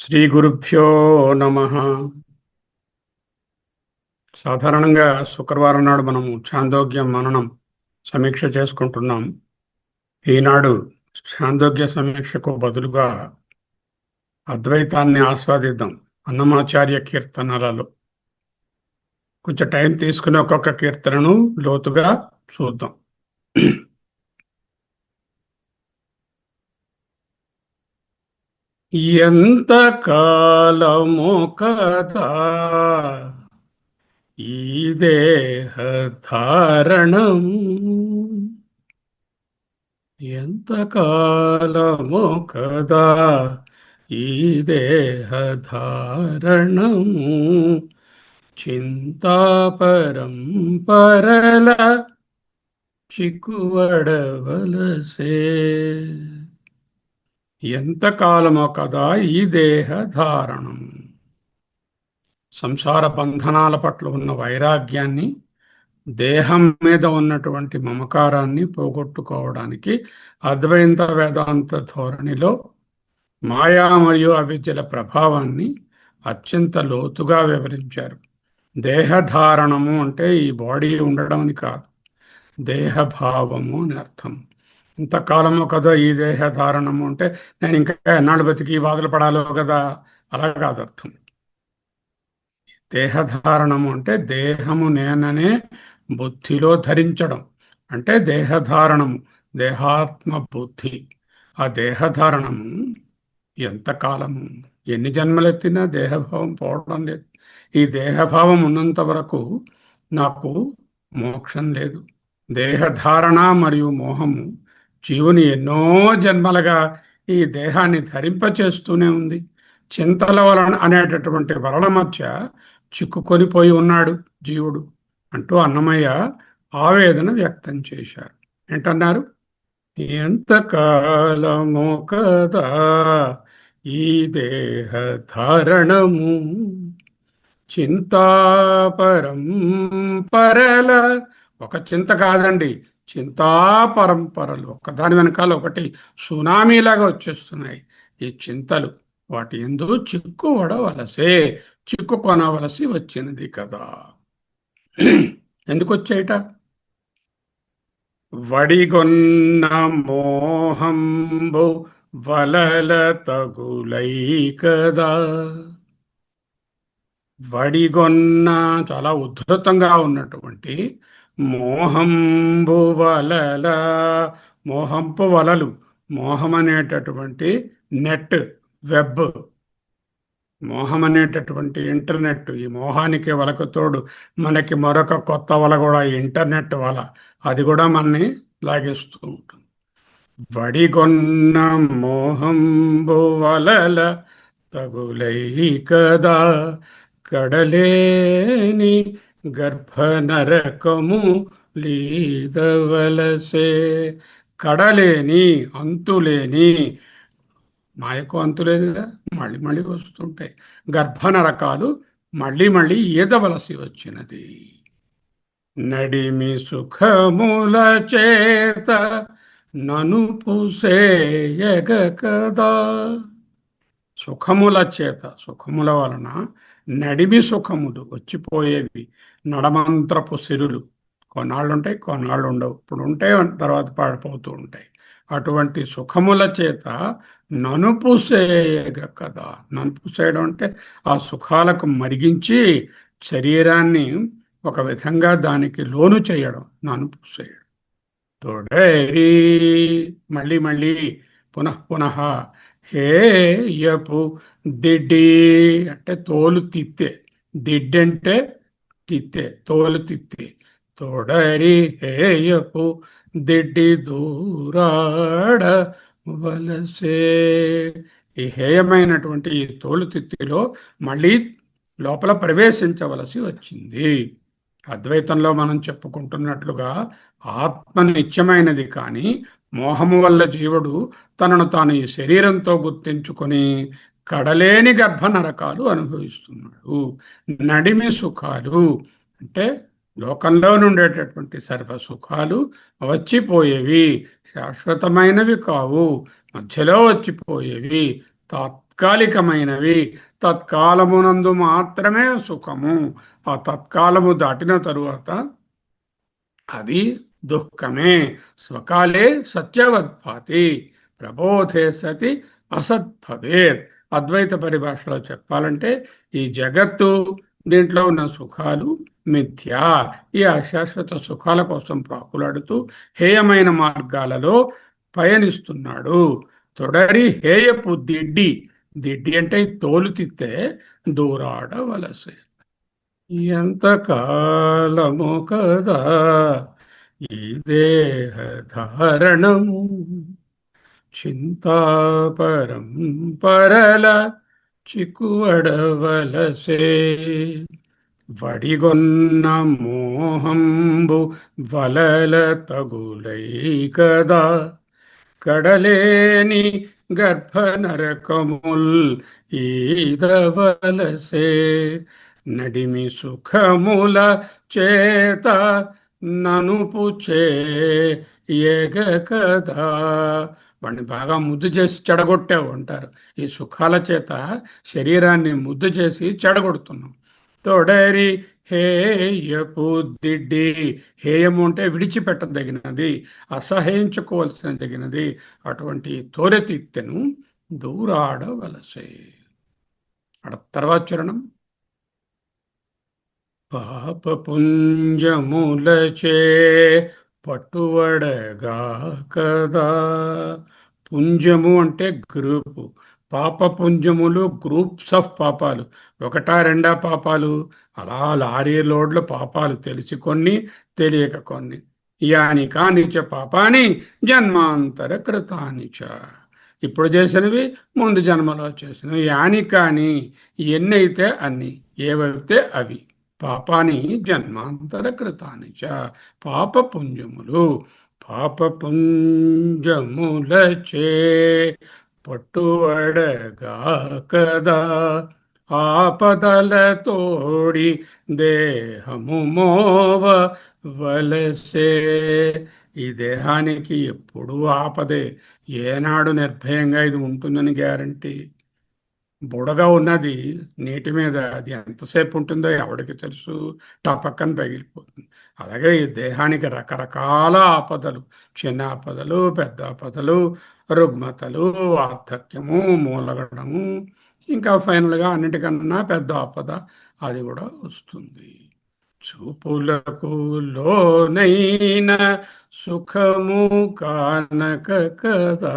శ్రీ గురుభ్యో నమ. సాధారణంగా శుక్రవారం నాడు మనము ఛాందోగ్య మననం సమీక్ష చేసుకుంటున్నాం. ఈనాడు ఛాందోగ్య సమీక్షకు బదులుగా అద్వైతాన్ని ఆస్వాదిద్దాం. అన్నమాచార్య కీర్తనలలో కొంచెం టైం తీసుకుని ఒక్కొక్క కీర్తనను లోతుగా చూద్దాం. ఎంత కాలమో కదా ఈ దేహధారణం, ఎంతకాలమో కదా ఈ దేహధారణం, చింతాపరం పరల చిక్కువడవలసే. ఎంతకాలమో కదా ఈ దేహధారణం. సంసార బంధనాల పట్ల ఉన్న వైరాగ్యాన్ని, దేహం మీద ఉన్నటువంటి మమకారాన్ని పోగొట్టుకోవడానికి అద్వైత వేదాంత ధోరణిలో మాయా మరియు అవిద్యల ప్రభావాన్ని అత్యంత లోతుగా వివరించారు. దేహధారణము అంటే ఈ బాడీ ఉండడం అని కాదు, దేహభావము అని అర్థం. ఇంతకాలము కదా ఈ దేహధారణము అంటే నేను ఇంకా ఎన్నాళ్ళు బతికి బాధలు పడాలో కదా, అలా కాదు అర్థం. దేహధారణము అంటే దేహము నేననే బుద్ధిలో ధరించడం అంటే దేహధారణము, దేహాత్మ బుద్ధి. ఆ దేహధారణము ఎంతకాలము, ఎన్ని జన్మలెత్తినా దేహభావం పోవడం లేదు. ఈ దేహభావం ఉన్నంత వరకు నాకు మోక్షం లేదు. దేహధారణ మరియు మోహము జీవుని ఎన్నో జన్మలుగా ఈ దేహాన్ని ధరింపచేస్తూనే ఉంది. చింతల వలన అనేటటువంటి వలల మధ్య చిక్కుకొని పోయి ఉన్నాడు జీవుడు అంటూ అన్నమయ్య ఆవేదన వ్యక్తం చేశారు. ఏంటన్నారు? ఎంతకాలమో కదా ఈ దేహధారణము, చింతాపరం పరల. ఒక చింత కాదండి, చింతా పరంపరలు ఒకదాని వెనకాల ఒకటి సునామీలాగా వచ్చేస్తున్నాయి ఈ చింతలు. వాటి యందు చిక్కువడవలసే, చిక్కుకొనవలసి వచ్చినది కదా. ఎందుకు వచ్చేయట? వడిగొన్న మోహంబు వలల తగులై కదా. వడిగొన్న చాలా ఉద్ధృతంగా ఉన్నటువంటి మోహంబు వలల, మోహంపు వలలు, మోహం అనేటటువంటి నెట్, వెబ్, మోహం అనేటటువంటి ఇంటర్నెట్. ఈ మోహానికి వలకు తోడు మనకి మరొక కొత్త వల కూడా ఇంటర్నెట్ వల, అది కూడా మనని లాగేస్తూ ఉంటుంది. వడిగొన్న మోహంబు వలల తగులై కదా, కడలేని గర్భనరకము లీదవలసే. కడలేని, అంతులేని, మాయకు అంతులేదుగా, మళ్ళీ మళ్ళీ వస్తుంటాయి గర్భనరకాలు, మళ్ళీ మళ్ళీ ఈదవలసి వచ్చినది. నడిమి సుఖముల చేత నను పుసేయగ కదా. సుఖముల చేత, సుఖముల వలన నడిమి సుఖములు వచ్చిపోయేవి. నడమంత్రపు సిరులు కొన్నాళ్ళు ఉంటాయి, కొన్నాళ్ళు ఉండవు. ఇప్పుడు ఉంటాయి, తర్వాత పాడిపోతూ ఉంటాయి. అటువంటి సుఖముల చేత ననుపుసేయగ కదా. ననుపుసేయడం అంటే ఆ సుఖాలకు మరిగించి శరీరాన్ని ఒక విధంగా దానికి లోను చేయడం, ననుపుసేయడం. తొడరి, మళ్ళీ మళ్ళీ, పునః పునః. హేయపు దిడ్డి అంటే తోలు తిత్తే, దిడ్డి అంటే తిత్తే, తోలు తిత్తే. తొడరి హేయపు దిడ్డి దూరాడ వలసే. ఈ హేయమైనటువంటి ఈ తోలు తిత్తిలో మళ్ళీ లోపల ప్రవేశించవలసి వచ్చింది. అద్వైతంలో మనం చెప్పుకుంటున్నట్లుగా ఆత్మ నిత్యమైనది, కానీ మోహము వల్ల జీవుడు తనను తాను ఈ శరీరంతో గుర్తించుకొని కడలేని గర్భ నరకాలు అనుభవిస్తున్నాడు. నడిమి సుఖాలు అంటే లోకంలో నుండేటటువంటి సర్వ సుఖాలు వచ్చిపోయేవి, శాశ్వతమైనవి కావు, మధ్యలో వచ్చిపోయేవి, తాత్కాలికమైనవి. తత్కాలమునందు మాత్రమే సుఖము. ఆ తత్కాలము దాటిన తరువాత అది దుఃఖమే. స్వకాలే సత్యవద్భాతి ప్రబోధే సతి అసద్భవేత్. అద్వైత పరిభాషలో చెప్పాలంటే ఈ జగత్తు, దీంట్లో ఉన్న సుఖాలు మిథ్యా. ఈ అశాశ్వత సుఖాల కోసం ప్రాకులాడుతూ హేయమైన మార్గాలలో పయనిస్తున్నాడు. తొడరి హేయపు దిడ్డి. దిడ్డి అంటే తోలు తిత్తే దూరాడవలసే. ఎంతకాలము కదా ఈ దేహధారణము, చింతాపరం పరల చిక్కువడవలసే. వడిగొన్న మోహంబు వలల తగులై కదా, కడలేని గర్భనరకముల్ ఈదవలసే. నడిమి సుఖముల చేత ననుపు చేయగ కదా. వాడిని బాగా ముద్దు చేసి చెడగొట్టావు అంటారు. ఈ సుఖాల చేత శరీరాన్ని ముద్దు చేసి చెడగొడుతున్నాం. తొడరి హేయపు దిడ్డి. హేయము అంటే విడిచిపెట్టదగినది, అసహ్యించుకోవాల్సిన తగినది. అటువంటి తోరెతిత్తెను దూరాడవలసే. తర్వాత చరణం. పాపపుంజములచే పట్టువడగా కదా. పుంజము అంటే గ్రూపు. పాపపుంజములు గ్రూప్స్ ఆఫ్ పాపాలు. ఒకటా రెండా పాపాలు? అలా లారీ లోడ్ల పాపాలు, తెలిసి కొన్ని, తెలియక కొన్ని. యాని కానిచ పాపాని జన్మాంతర కృతానిచ. ఇప్పుడు చేసినవి ముందు జన్మలో చేసినవి. యాని కాని ఎన్నైతే అన్ని, ఏవైతే అవి. పాపాని జన్మాంతర కృతాని చ. పాపపుంజములు. పాపపుంజములచే పట్టువడగా కదా, ఆపదల తోడి దేహము మోవ వలసే. ఈ దేహానికి ఎప్పుడూ ఆపదే. ఏనాడు నిర్భయంగా ఇది ఉంటుందని గ్యారంటీ? బుడగా ఉన్నది నీటి మీద, అది ఎంతసేపు ఉంటుందో ఎవడికి తెలుసు? టపక్కన పగిలిపోతుంది. అలాగే ఈ దేహానికి రకరకాల ఆపదలు, చిన్న ఆపదలు, పెద్ద ఆపదలు, రుగ్మతలు, వార్ధక్యము, మూలగడము, ఇంకా ఫైనల్గా అన్నిటికన్నా పెద్ద ఆపద అది కూడా వస్తుంది. చూపులకు లోనైన సుఖము కానక కదా.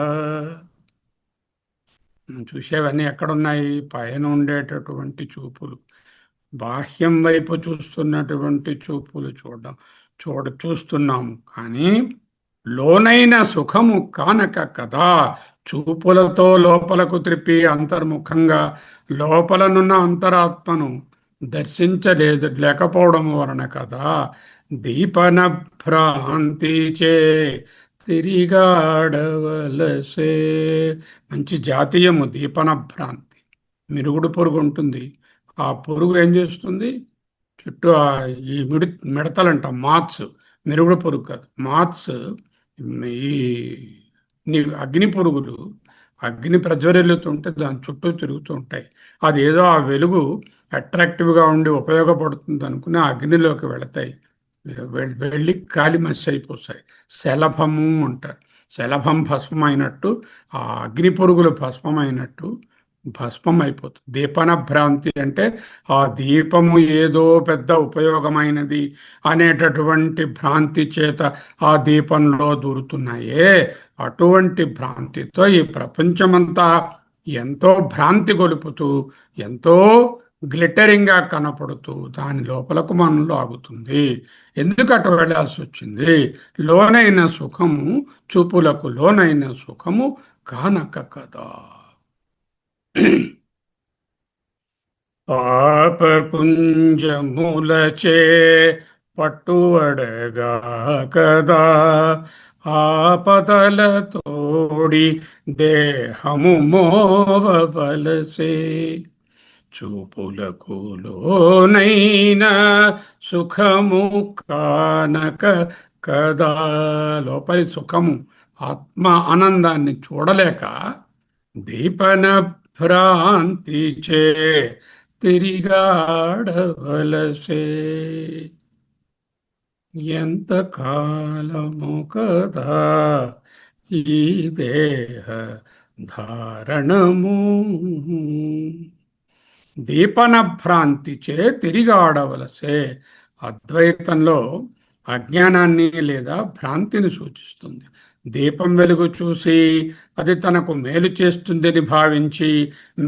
చూసేవన్నీ ఎక్కడున్నాయి? పైన ఉండేటటువంటి చూపులు, బాహ్యం వైపు చూస్తున్నటువంటి చూపులు చూస్తున్నాము. కానీ లోనైన సుఖము కానక కదా. చూపులతో లోపలకు త్రిప్పి అంతర్ముఖంగా లోపలనున్న అంతరాత్మను లేకపోవడం వలన కదా. దీపన భ్రాంతిచే తిరిగాడవలసే. మంచి జాతీయము దీపన భ్రాంతి. మిరుగుడు పురుగు ఉంటుంది. ఆ పురుగు ఏం చేస్తుంది? చుట్టూ ఈ మిడతలంట, మాత్స్. మిరుగుడు పురుగు కాదు, మాత్స్. ఈ అగ్ని పురుగులు అగ్ని ప్రజ్వరిల్లుతుంటే దాని చుట్టూ తిరుగుతూ ఉంటాయి. అది ఏదో ఆ వెలుగు అట్రాక్టివ్గా ఉండి ఉపయోగపడుతుంది అనుకుని ఆ అగ్నిలోకి వెళతాయి. వెళ్ళి కాలి మసి అయిపోతాయి. శలభము అంటారు. శలభం భస్మమైనట్టు ఆ అగ్ని పురుగులు భస్మమైనట్టు భస్మం అయిపోతుంది. దీపన భ్రాంతి అంటే ఆ దీపము ఏదో పెద్ద ఉపయోగమైనది అనేటటువంటి భ్రాంతి చేత ఆ దీపంలో దూరుతున్నాయే. అటువంటి భ్రాంతితో ఈ ప్రపంచమంతా ఎంతో భ్రాంతి గొలుపుతూ, ఎంతో గ్లిటరింగ్గా కనపడుతూ దాని లోపలకు మనం లాగుతుంది. ఎందుకు అటు వెళ్ళాల్సి వచ్చింది? లోనైన సుఖము, చూపులకు లోనైన సుఖము కానక కదా. పాపపుంజములచే పట్టువడగా కదా, ఆపదల తోడి దేహము మోవవలసే. చూపులకు లోనైన సుఖము కానక కదా. లోపలి సుఖము, ఆత్మ ఆనందాన్ని చూడలేక దీపన భ్రాంతిచే తిరిగాడవలసే. ఎంత కాలము కదా ఈ దేహ ధారణము. దీపన భ్రాంతిచే తిరిగాడవలసే. అద్వైతంలో అజ్ఞానాన్ని లేదా భ్రాంతిని సూచిస్తుంది. దీపం వెలుగు చూసి అది తనకు మేలు చేస్తుందని భావించి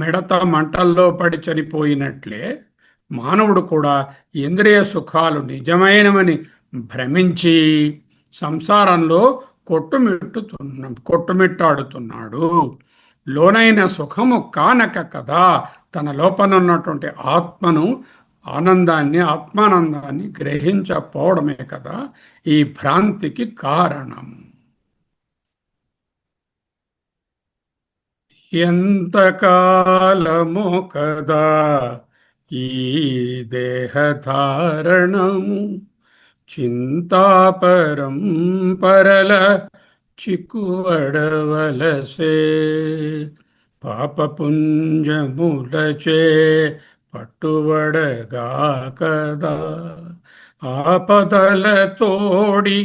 మిడత మంటల్లో పడి చనిపోయినట్లే మానవుడు కూడా ఇంద్రియ సుఖాలు నిజమైనవని భ్రమించి సంసారంలో కొట్టుమిట్టాడుతున్నాడు. లోనైన సుఖము కానక కదా తన లోపల ఉన్నటువంటి ఆత్మను, ఆత్మానందాన్ని గ్రహించకపోవడమే కదా ఈ భ్రాంతికి కారణం. ఎంతకాలమో కదా ఈ దేహధారణము, చింతాపరం పరల చిక్కువడవలసే. పాపపుంజములచే పట్టువడగా కదా ఆపదల తోడి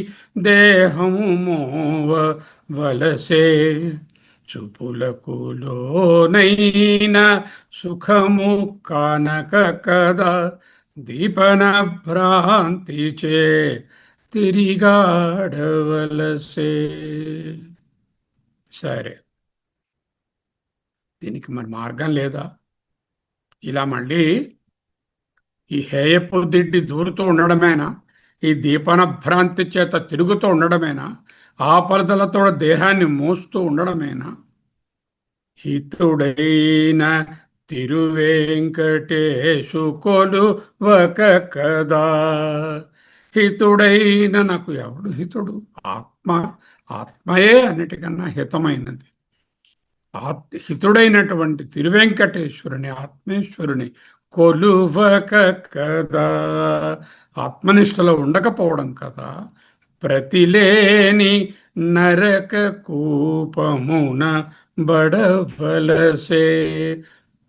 దేహము మోవ వలసే. చూపులకు లోనైన సుఖము కానక కదా దీపన భ్రాంతిచే తిరిగాడవలసే. సరే, దీనికి మరి మార్గం లేదా? ఇలా మళ్ళీ ఈ హేయపు దిడ్డి దూరుతూ ఉండడమేనా? ఈ దీపన భ్రాంతి చేత తిరుగుతూ ఉండడమేనా? ఆపదలతో దేహాన్ని మోస్తూ ఉండడమేనా? హితుడైన తిరువేంకటేశు కొలువక కదా. హితుడైన, నాకు ఎవడు హితుడు? ఆత్మ. ఆత్మయే అన్నిటికన్నా హితమైనది. హితుడైనటువంటి తిరువెంకటేశ్వరుని, ఆత్మేశ్వరుని కొలువక కదా, ఆత్మనిష్టలో ఉండకపోవడం కదా. ప్రతిలేని నరక కూపమున బడవలసే.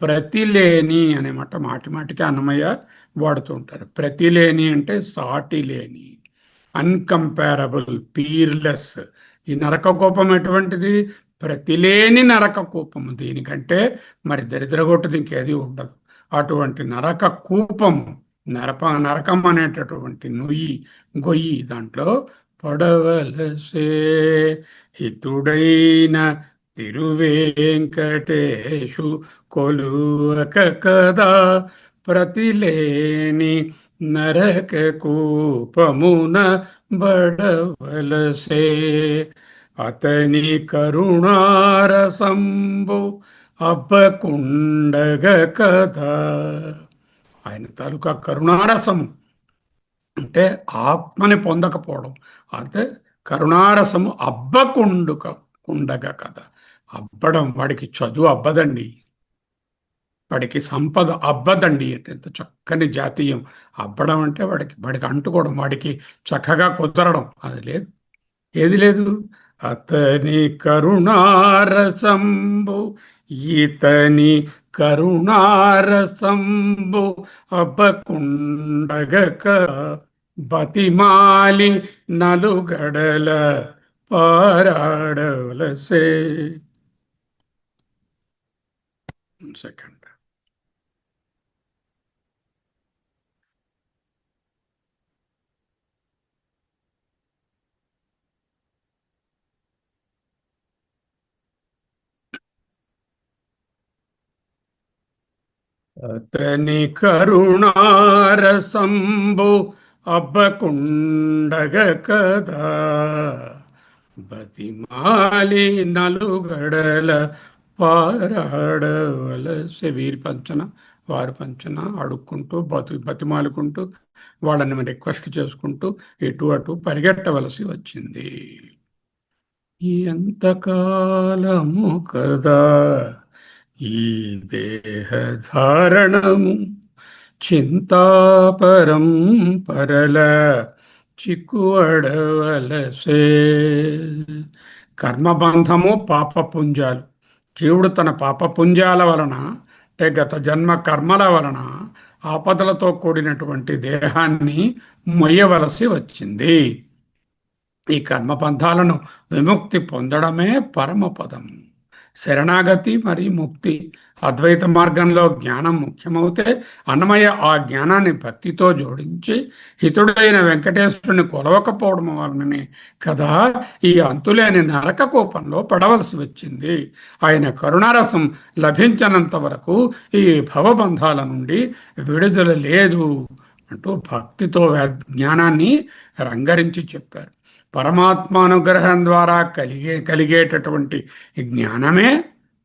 ప్రతిలేని అనే మాట మాటి మాటికి అన్నమయ్య వాడుతూ ఉంటారు. ప్రతిలేని అంటే సాటి లేని, అన్కంపారబుల్, పీర్లెస్. ఈ నరక కూపం ఎటువంటిది? ప్రతిలేని నరక కూపము. దీనికంటే మరి దరిద్రగొట్టది ఇంకేది ఉండదు. అటువంటి నరక కూపము, నరకం అనేటటువంటి గొయ్యి దాంట్లో పడవలసే. హితుడైన తిరువేంకటేశు కొలువక కదా ప్రతిలేని నరక కూపమున బడవలసే. అతని కరుణారసంబు అబ్బకుండగ కదా. ఆయన తాలూకా కరుణారసము అంటే ఆత్మని పొందకపోవడం. అంటే కరుణారసము ఉండగా కదా. అబ్బడం, వాడికి చదువు అబ్బదండి, వాడికి సంపద అబ్బదండి. అంటే ఎంత చక్కని జాతీయం! అబ్బడం అంటే వాడికి అంటుకోవడం, వాడికి చక్కగా కుదరడం, అది లేదు, ఏది లేదు. అతని కరుణారసంబు, ఈతని కరుణారసంబు అబ్బకుండగక బతిమాలి నలుగడల పారాడవలసే. సెకండ్. అతని కరుణారసంబు అబ్బకుండగ కదా బతిమాలి నలుగడల పారాడవలసే. వీరి పంచన వారి పంచన అడుక్కుంటూ బతిమాలుకుంటూ వాళ్ళని రిక్వెస్ట్ చేసుకుంటూ ఇటు అటు పరిగెట్టవలసి వచ్చింది. ఎంతకాలము కదా ఈ దేహధారణము, చింతాపరం పరల చిక్కువడవలసే. కర్మబంధము, పాపపుంజాలు జీవుడు తన పాపపుంజాల వలన అంటే గత జన్మ కర్మల వలన ఆపదలతో కూడినటువంటి దేహాన్ని మొయ్యవలసి వచ్చింది. ఈ కర్మపంథాలను విముక్తి పొందడమే పరమపదం. శరణాగతి మరియు ముక్తి. అద్వైత మార్గంలో జ్ఞానం ముఖ్యమవుతే అన్నమయ్య ఆ జ్ఞానాన్ని భక్తితో జోడించి హితుడైన వెంకటేశ్వరుని కొలవకపోవడం వలననే కదా ఈ అంతులేని నరక కూపంలో పడవలసి వచ్చింది. ఆయన కరుణారసం లభించనంత వరకు ఈ భవబంధాల నుండి విడుదల లేదు అంటూ భక్తితో జ్ఞానాన్ని రంగరించి చెప్పారు. పరమాత్మానుగ్రహం ద్వారా కలిగేటటువంటి జ్ఞానమే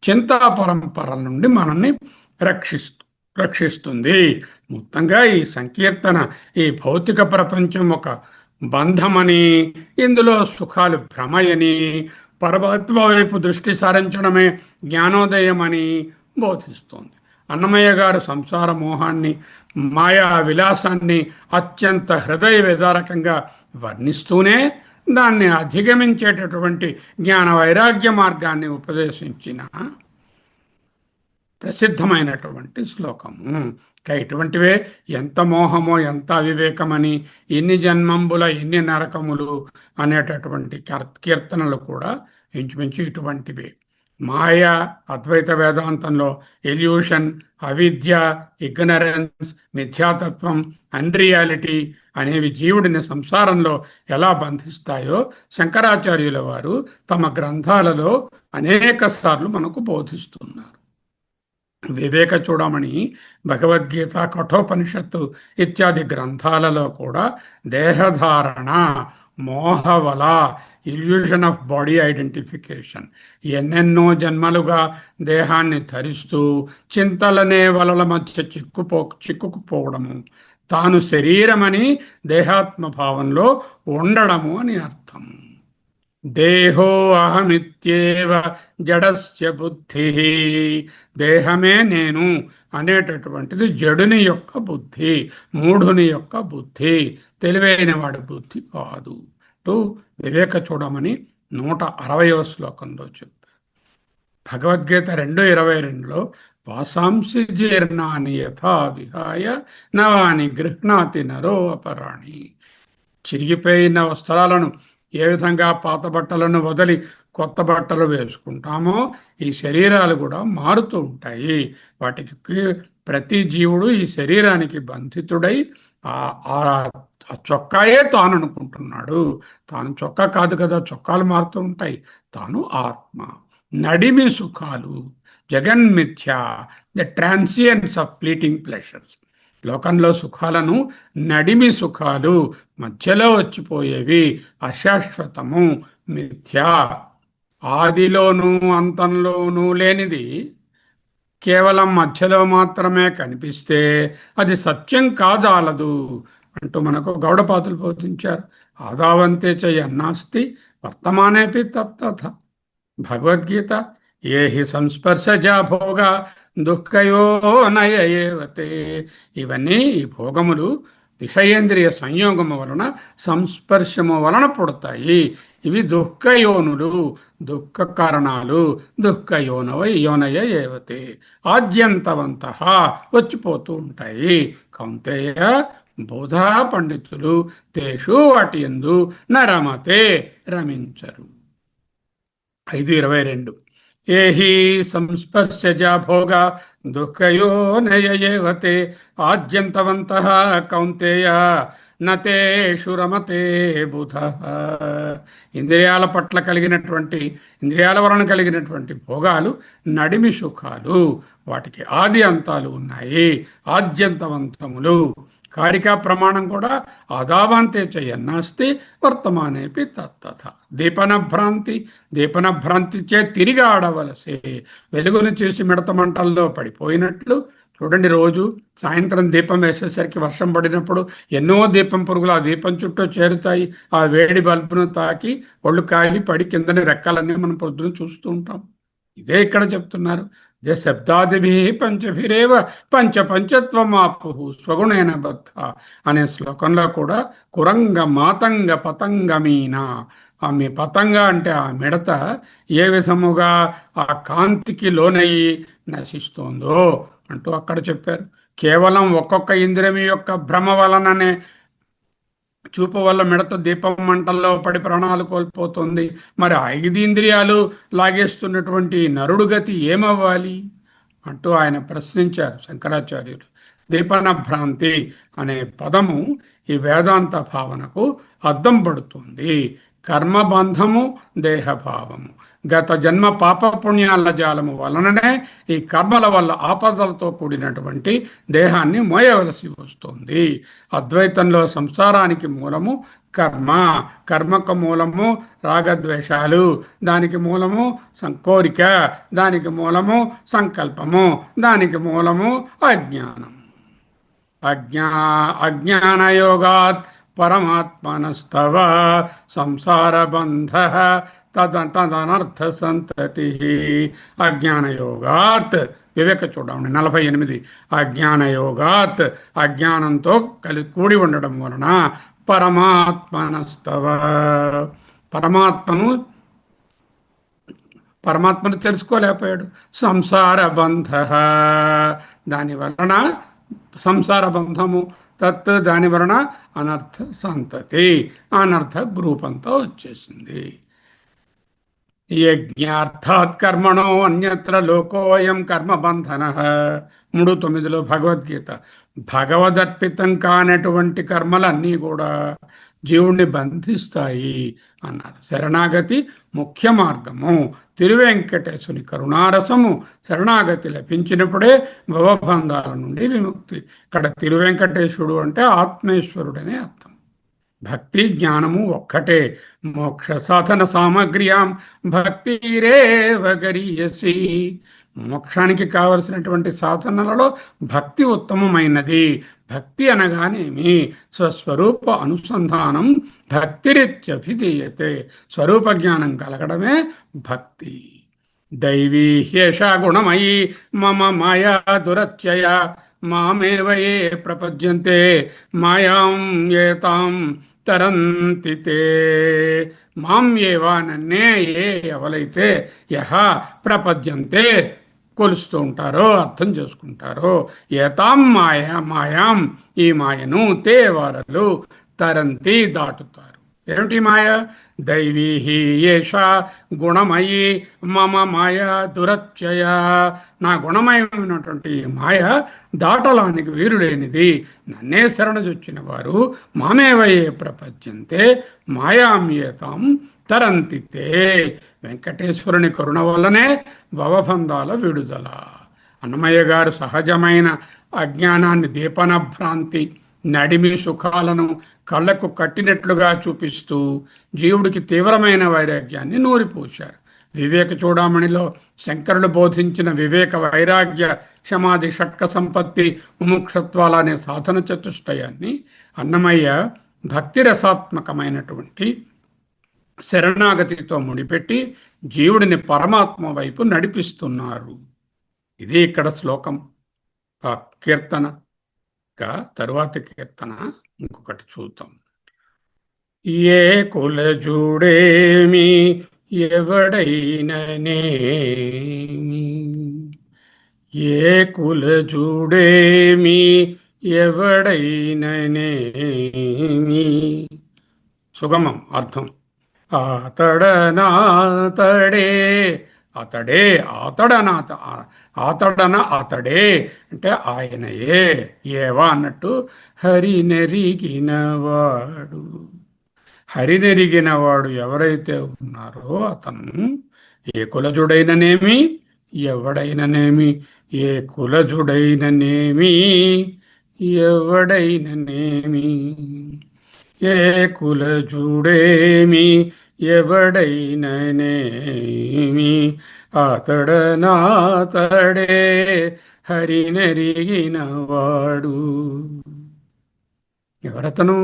చింతా పరంపరల నుండి మనల్ని రక్షిస్తుంది. మొత్తంగా ఈ సంకీర్తన ఈ భౌతిక ప్రపంచం ఒక బంధమని, ఇందులో సుఖాలు భ్రమయని, పరమాత్మ వైపు దృష్టి సారించడమే జ్ఞానోదయమని బోధిస్తోంది. అన్నమయ్య గారు సంసార మోహాన్ని, మాయా విలాసాన్ని అత్యంత హృదయ విదారకంగా వర్ణిస్తూనే దాన్ని అధిగమించేటటువంటి జ్ఞాన వైరాగ్య మార్గాన్ని ఉపదేశించిన ప్రసిద్ధమైనటువంటి శ్లోకము. ఇటువంటివే ఎంత మోహమో ఎంత అవివేకమని, ఎన్ని జన్మంబుల ఎన్ని నరకములు అనేటటువంటి కీర్తనలు కూడా ఇంచుమించు ఇటువంటివే. మాయ అద్వైత వేదాంతంలో ఎల్యూషన్, అవిద్య, ఇగ్నరెన్స్, మిథ్యాతత్వం, అన్రియాలిటీ అనేవి జీవుడిని సంసారంలో ఎలా బంధిస్తాయో శంకరాచార్యుల వారు తమ గ్రంథాలలో అనేక సార్లు మనకు బోధిస్తున్నారు. వివేక చూడమని, భగవద్గీత, కఠోపనిషత్తు ఇత్యాది గ్రంథాలలో కూడా దేహధారణ, మోహవల, ఇల్యూషన్ ఆఫ్ బాడీ ఐడెంటిఫికేషన్, ఎన్నెన్నో జన్మలుగా దేహాన్ని ధరిస్తూ చింతలనే వలల మధ్య చిక్కుకుపోవడము, తాను శరీరమని దేహాత్మభావంలో ఉండడము అని అర్థం. దేహో అహమిత్యేవ జడస్య బుద్ధి, దేహమే నేను అనేటటువంటిది జడుని యొక్క బుద్ధి, మూఢుని యొక్క బుద్ధి, తెలివైన వాడి బుద్ధి కాదు. వివేక చూడమని 160వ శ్లోకంలో చెప్పారు. భగవద్గీత 2:22లో వాసాంసి జీర్ణాని యథా విహాయ నవాని గృహ్ణాతి నరో అపరాణి, చిరిగిపోయిన వస్త్రాలను ఏ విధంగా పాత బట్టలను వదిలి కొత్త బట్టలు వేసుకుంటామో ఈ శరీరాలు కూడా మారుతూ ఉంటాయి. వాటికి ప్రతి జీవుడు ఈ శరీరానికి బంధితుడై ఆ చొక్కాయే తాను అనుకుంటున్నాడు. తాను చొక్కా కాదు కదా, చొక్కాలు మారుతూ ఉంటాయి. తాను ఆత్మ. నడిమి సుఖాలు జగన్మిథ్య, ద ట్రాన్సియన్స్ ఆఫ్ ఫ్లీటింగ్ ప్లెషర్స్. లోకంలో సుఖాలను నడిమి సుఖాలు, మధ్యలో వచ్చిపోయేవి, అశాశ్వతము, మిథ్యా. ఆదిలోనూ అంతంలోనూ లేనిది కేవలం మధ్యలో మాత్రమే కనిపిస్తే అది సత్యం కాదాలదు అంటూ మనకు గౌడపాదులు బోధించారు. ఆదావంతే చయన్నాస్తి వర్తమానేపి తత్తథ. భగవద్గీత ఏ హి సంస్పర్శజా భోగ దుఃఖయో నయయేవతే. ఇవన్నీ ఈ భోగములు విషయేంద్రియ సంయోగము వలన, సంస్పర్శము వలన పుడతాయి. ఇవి దుఃఖయోనులు, దుఃఖ కారణాలు. దుఃఖయోనయ ఏవతే, ఆద్యంతవంత, వచ్చిపోతూ ఉంటాయి. కౌంతేయ బోధా పండితులు తేషు వాటి యందు నరమతే, రమించరు. 5:22 ఏహి సంస్పర్శజా భోగ దుఃఖయోనయ ఏవతే ఆద్యంతవంతః కౌంతేయ నతేషు రమతే బుధ. ఇంద్రియాల పట్ల కలిగినటువంటి, ఇంద్రియాల వలన కలిగినటువంటి భోగాలు నడిమి సుఖాలు. వాటికి ఆది అంతాలు ఉన్నాయి, ఆద్యంతవంతములు. కారికా ప్రమాణం కూడా ఆదావాంతే చయన్నాస్తి వర్తమానేపి తత్తథ. దీపన భ్రాంతి చే తిరిగి ఆడవలసే. వెలుగును చూసి మిడత మంటల్లో పడిపోయినట్లు చూడండి, రోజు సాయంత్రం దీపం వేసేసరికి వర్షం పడినప్పుడు ఎన్నో దీపం పురుగులు ఆ దీపం చుట్టూ చేరుతాయి. ఆ వేడి బల్బును తాకి ఒళ్ళు కాలి పడి కిందని రెక్కలన్నీ మనం పొద్దున చూస్తూ ఉంటాం. ఇదే ఇక్కడ చెప్తున్నారు. శబ్దాదిభి పంచభిరేవ పంచత్వమాపు స్వగుణేన బద్ధ అనే శ్లోకంలో కూడా కురంగ మాతంగ పతంగమీన మీ పతంగ అంటే ఆ మిడత ఏ విధముగా ఆ కాంతికి లోనయ్యి నశిస్తోందో అంటూ అక్కడ చెప్పారు. కేవలం ఒక్కొక్క ఇంద్రియం యొక్క భ్రమ వలననే, చూపు వల్ల మిడత దీపం మంటల్లో పడి ప్రాణాలు కోల్పోతుంది. మరి 5 ఇంద్రియాలు లాగేస్తున్నటువంటి నరుడు గతి ఏమవ్వాలి అంటూ ఆయన ప్రశ్నించారు శంకరాచార్యులు. దీపన భ్రాంతి అనే పదము ఈ వేదాంత భావనకు అద్దం పడుతుంది. కర్మబంధము, దేహభావము, గత జన్మ పాపపుణ్యాల జాలము వలననే ఈ కర్మల వల్ల ఆపదలతో కూడినటువంటి దేహాన్ని మోయవలసి వస్తుంది. అద్వైతంలో సంసారానికి మూలము కర్మ, కర్మకు మూలము రాగద్వేషాలు, దానికి మూలము కోరిక, దానికి మూలము సంకల్పము, దానికి మూలము అజ్ఞానం. అజ్ఞానయోగాత్ పరమాత్మనస్తవ సంసారబంధ తదనర్థ సంతతి. అజ్ఞానయోగాత్, వివేక చూడండి 48. అజ్ఞానయోగాత్, అజ్ఞానంతో కూడి ఉండడం వలన పరమాత్మనస్తవ, పరమాత్మను తెలుసుకోలేకపోయాడు. సంసార బంధ, దాని వలన సంసార బంధము, తత్ దాని వలన అనర్థ సంతతి, అనర్థ గ్రూపంతో వచ్చేసింది. యజ్ఞార్థాత్ కర్మణో అన్యత్ర లోకోయం కర్మబంధన 3:9 భగవద్గీత. భగవదర్పితం కానటువంటి కర్మలన్నీ కూడా జీవుణ్ణి బంధిస్తాయి అన్నారు. శరణాగతి ముఖ్య మార్గము. తిరువెంకటేశుని కరుణారసము శరణాగతి లభించినప్పుడే భవబంధాల నుండి విముక్తి. ఇక్కడ తిరువెంకటేశుడు అంటే ఆత్మేశ్వరుడనే అర్థం. భక్తి జ్ఞానము ఒక్కటే. మోక్ష సాధన సామగ్ర్యాం భక్తిరేవ గరీయసి. మోక్షానికి కావలసినటువంటి సాధనలలో భక్తి ఉత్తమమైనది. భక్తి అనగానేమి? స్వస్వరూప అనుసంధానం భక్తిరిత్యభిధీయతే. స్వరూప జ్ఞానం కలగడమే భక్తి. దైవీ హ్యేషా గుణమయీ మమ మాయా దురత్యయ మామేవయే ప్రపద్యంతే మాయాం ఏతాం తరంతి తే. మాం ఏవా, నన్నే, ఎవరైతే యహ ప్రపద్యంతే కొలుస్తూ ఉంటారో, అర్థం చేసుకుంటారో, ఏతాం మాయాం ఈ మాయను, తే వారలు, తరంతి దాటుతారు. ఏమిటి మాయ? దైవీ ఏషా గుణమయీ మమ మాయా దురత్యయ. నా గుణమయమైనటువంటి మాయ దాటలానికి వీరులేనిది. నన్నే శరణజొచ్చిన వారు మామేవయే ప్రపంచంతే మాయామ్యేతాం తరంతితే. వెంకటేశ్వరుని కరుణ వల్లనే భవబంధాల విడుదల. అన్నమయ్య గారు సహజమైన అజ్ఞానాన్ని, దీపన భ్రాంతి, నడిమి సుఖాలను కళ్ళకు కట్టినట్లుగా చూపిస్తూ జీవుడికి తీవ్రమైన వైరాగ్యాన్ని నూరిపోశారు. వివేక చూడామణిలో శంకరులు బోధించిన వివేక, వైరాగ్య, సమాధి, షట్క సంపత్తి, ముముక్షత్వాల అనే సాధన చతుష్టయాన్ని అన్నమయ్య భక్తి రసాత్మకమైనటువంటి శరణాగతితో ముడిపెట్టి జీవుడిని పరమాత్మ వైపు నడిపిస్తున్నారు. ఇది ఇక్కడ శ్లోకం. ఆ కీర్తన తరువాత కీర్తన ఇంకొకటి చూద్దాం. ఏ కులజుడేమి ఎవడైననేమి, ఏ కులజుడేమి ఎవడైననేమి. సుగమం అర్థం. ఆతడనాతడే, అతడే, అతడే అంటే ఆయనయే. ఏవా అన్నట్టు హరినెరిగినవాడు. హరినెరిగినవాడు ఎవరైతే ఉన్నారో అతను ఏ కులజుడైననేమి, ఎవడైననేమి, ఏ కులజుడైననేమి, ఎవడైననేమి, ఏ కులజుడేమి ఎవడైననేమి, అతడనాతడే హరినెరిగినవాడు. ఎవరతను?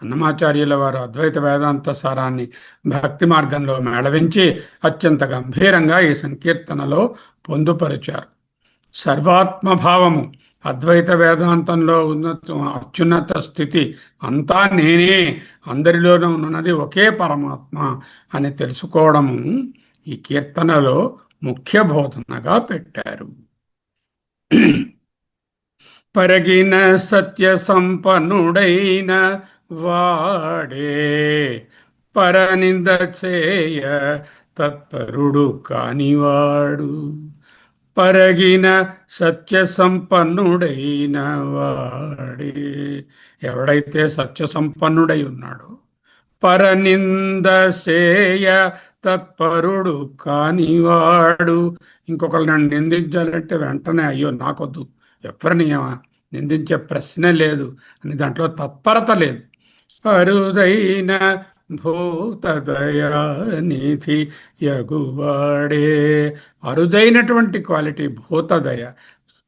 అన్నమాచార్యుల వారు అద్వైత వేదాంత సారాన్ని భక్తి మార్గంలో మేళవించి అత్యంత గంభీరంగా ఈ సంకీర్తనలో పొందుపరిచారు. సర్వాత్మభావము అద్వైత వేదాంతంలో ఉన్న అత్యున్నత స్థితి అంతా నేనే, అందరిలోనూ ఉన్నది ఒకే పరమాత్మ అని తెలుసుకోవడము ఈ కీర్తనలో ముఖ్య బోధనగా పెట్టారు. పరగిన సత్య సంపన్నుడైన వాడే పరనింద చేయ తత్పరుడు కానివాడు. పరగిన సత్య సంపన్నుడైన వాడే, ఎవడైతే సత్య సంపన్నుడై ఉన్నాడో పరనింద సేయ తత్పరుడు కానివాడు. ఇంకొకరు నన్ను నిందించాలంటే వెంటనే అయ్యో నాకొద్దు, ఎవరిని నిందించే ప్రశ్న లేదు అని దాంట్లో తత్పరత లేదు. అరుదైన భూతదయానిధి యగువాడే, అరుదైనటువంటి క్వాలిటీ భూతదయ,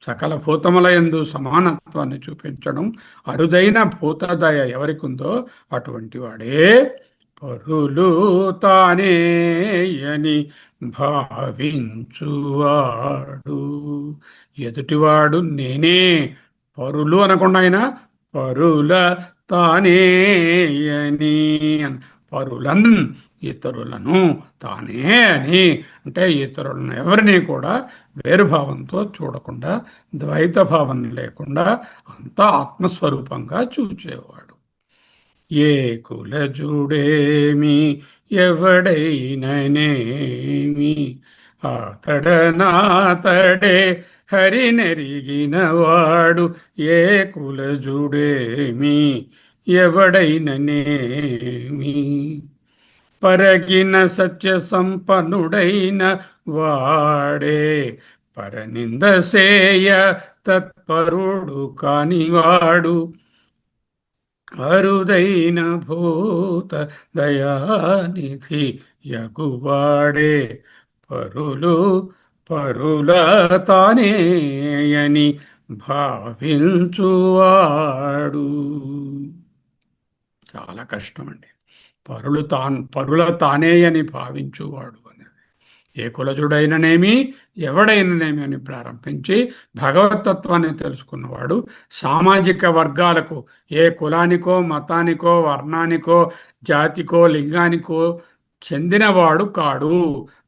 సకల భూతముల యందు సమానత్వాన్ని చూపించడం. అరుదైన భూతదయ ఎవరికి ఉందో అటువంటి వాడే పరులు తానే అని భావించువాడు. ఎదుటివాడు నేనే, పరులు అనకుండా ఆయన పరుల తానే అని, పరులన్ ఇతరులను తానే అని అంటే ఇతరులను ఎవరిని కూడా వేరుభావంతో చూడకుండా, ద్వైత భావం లేకుండా అంతా ఆత్మస్వరూపంగా చూచేవాడు. ఏ కులజుడేమి ఎవడైననేమి అతడనాతడే హరినెరిగినవాడు. ఏ కులజుడేమి ఎవడైననేమి పరగిన సత్య సంపన్నుడైన వాడే పరనిందసేయ తత్పరుడు కానివాడు. అరుదైన భూత దయానిధి యగువాడే పరుల తానేయని భావించువాడు. చాలా కష్టమండి. పరుల తానే అని భావించువాడు అనేది ఏ కులజుడైననేమి ఎవడైననేమి అని ప్రారంభించి భగవతత్వాన్ని తెలుసుకున్నవాడు సామాజిక వర్గాలకు, ఏ కులానికో మతానికో వర్ణానికో జాతికో లింగానికో చెందినవాడు కాడు,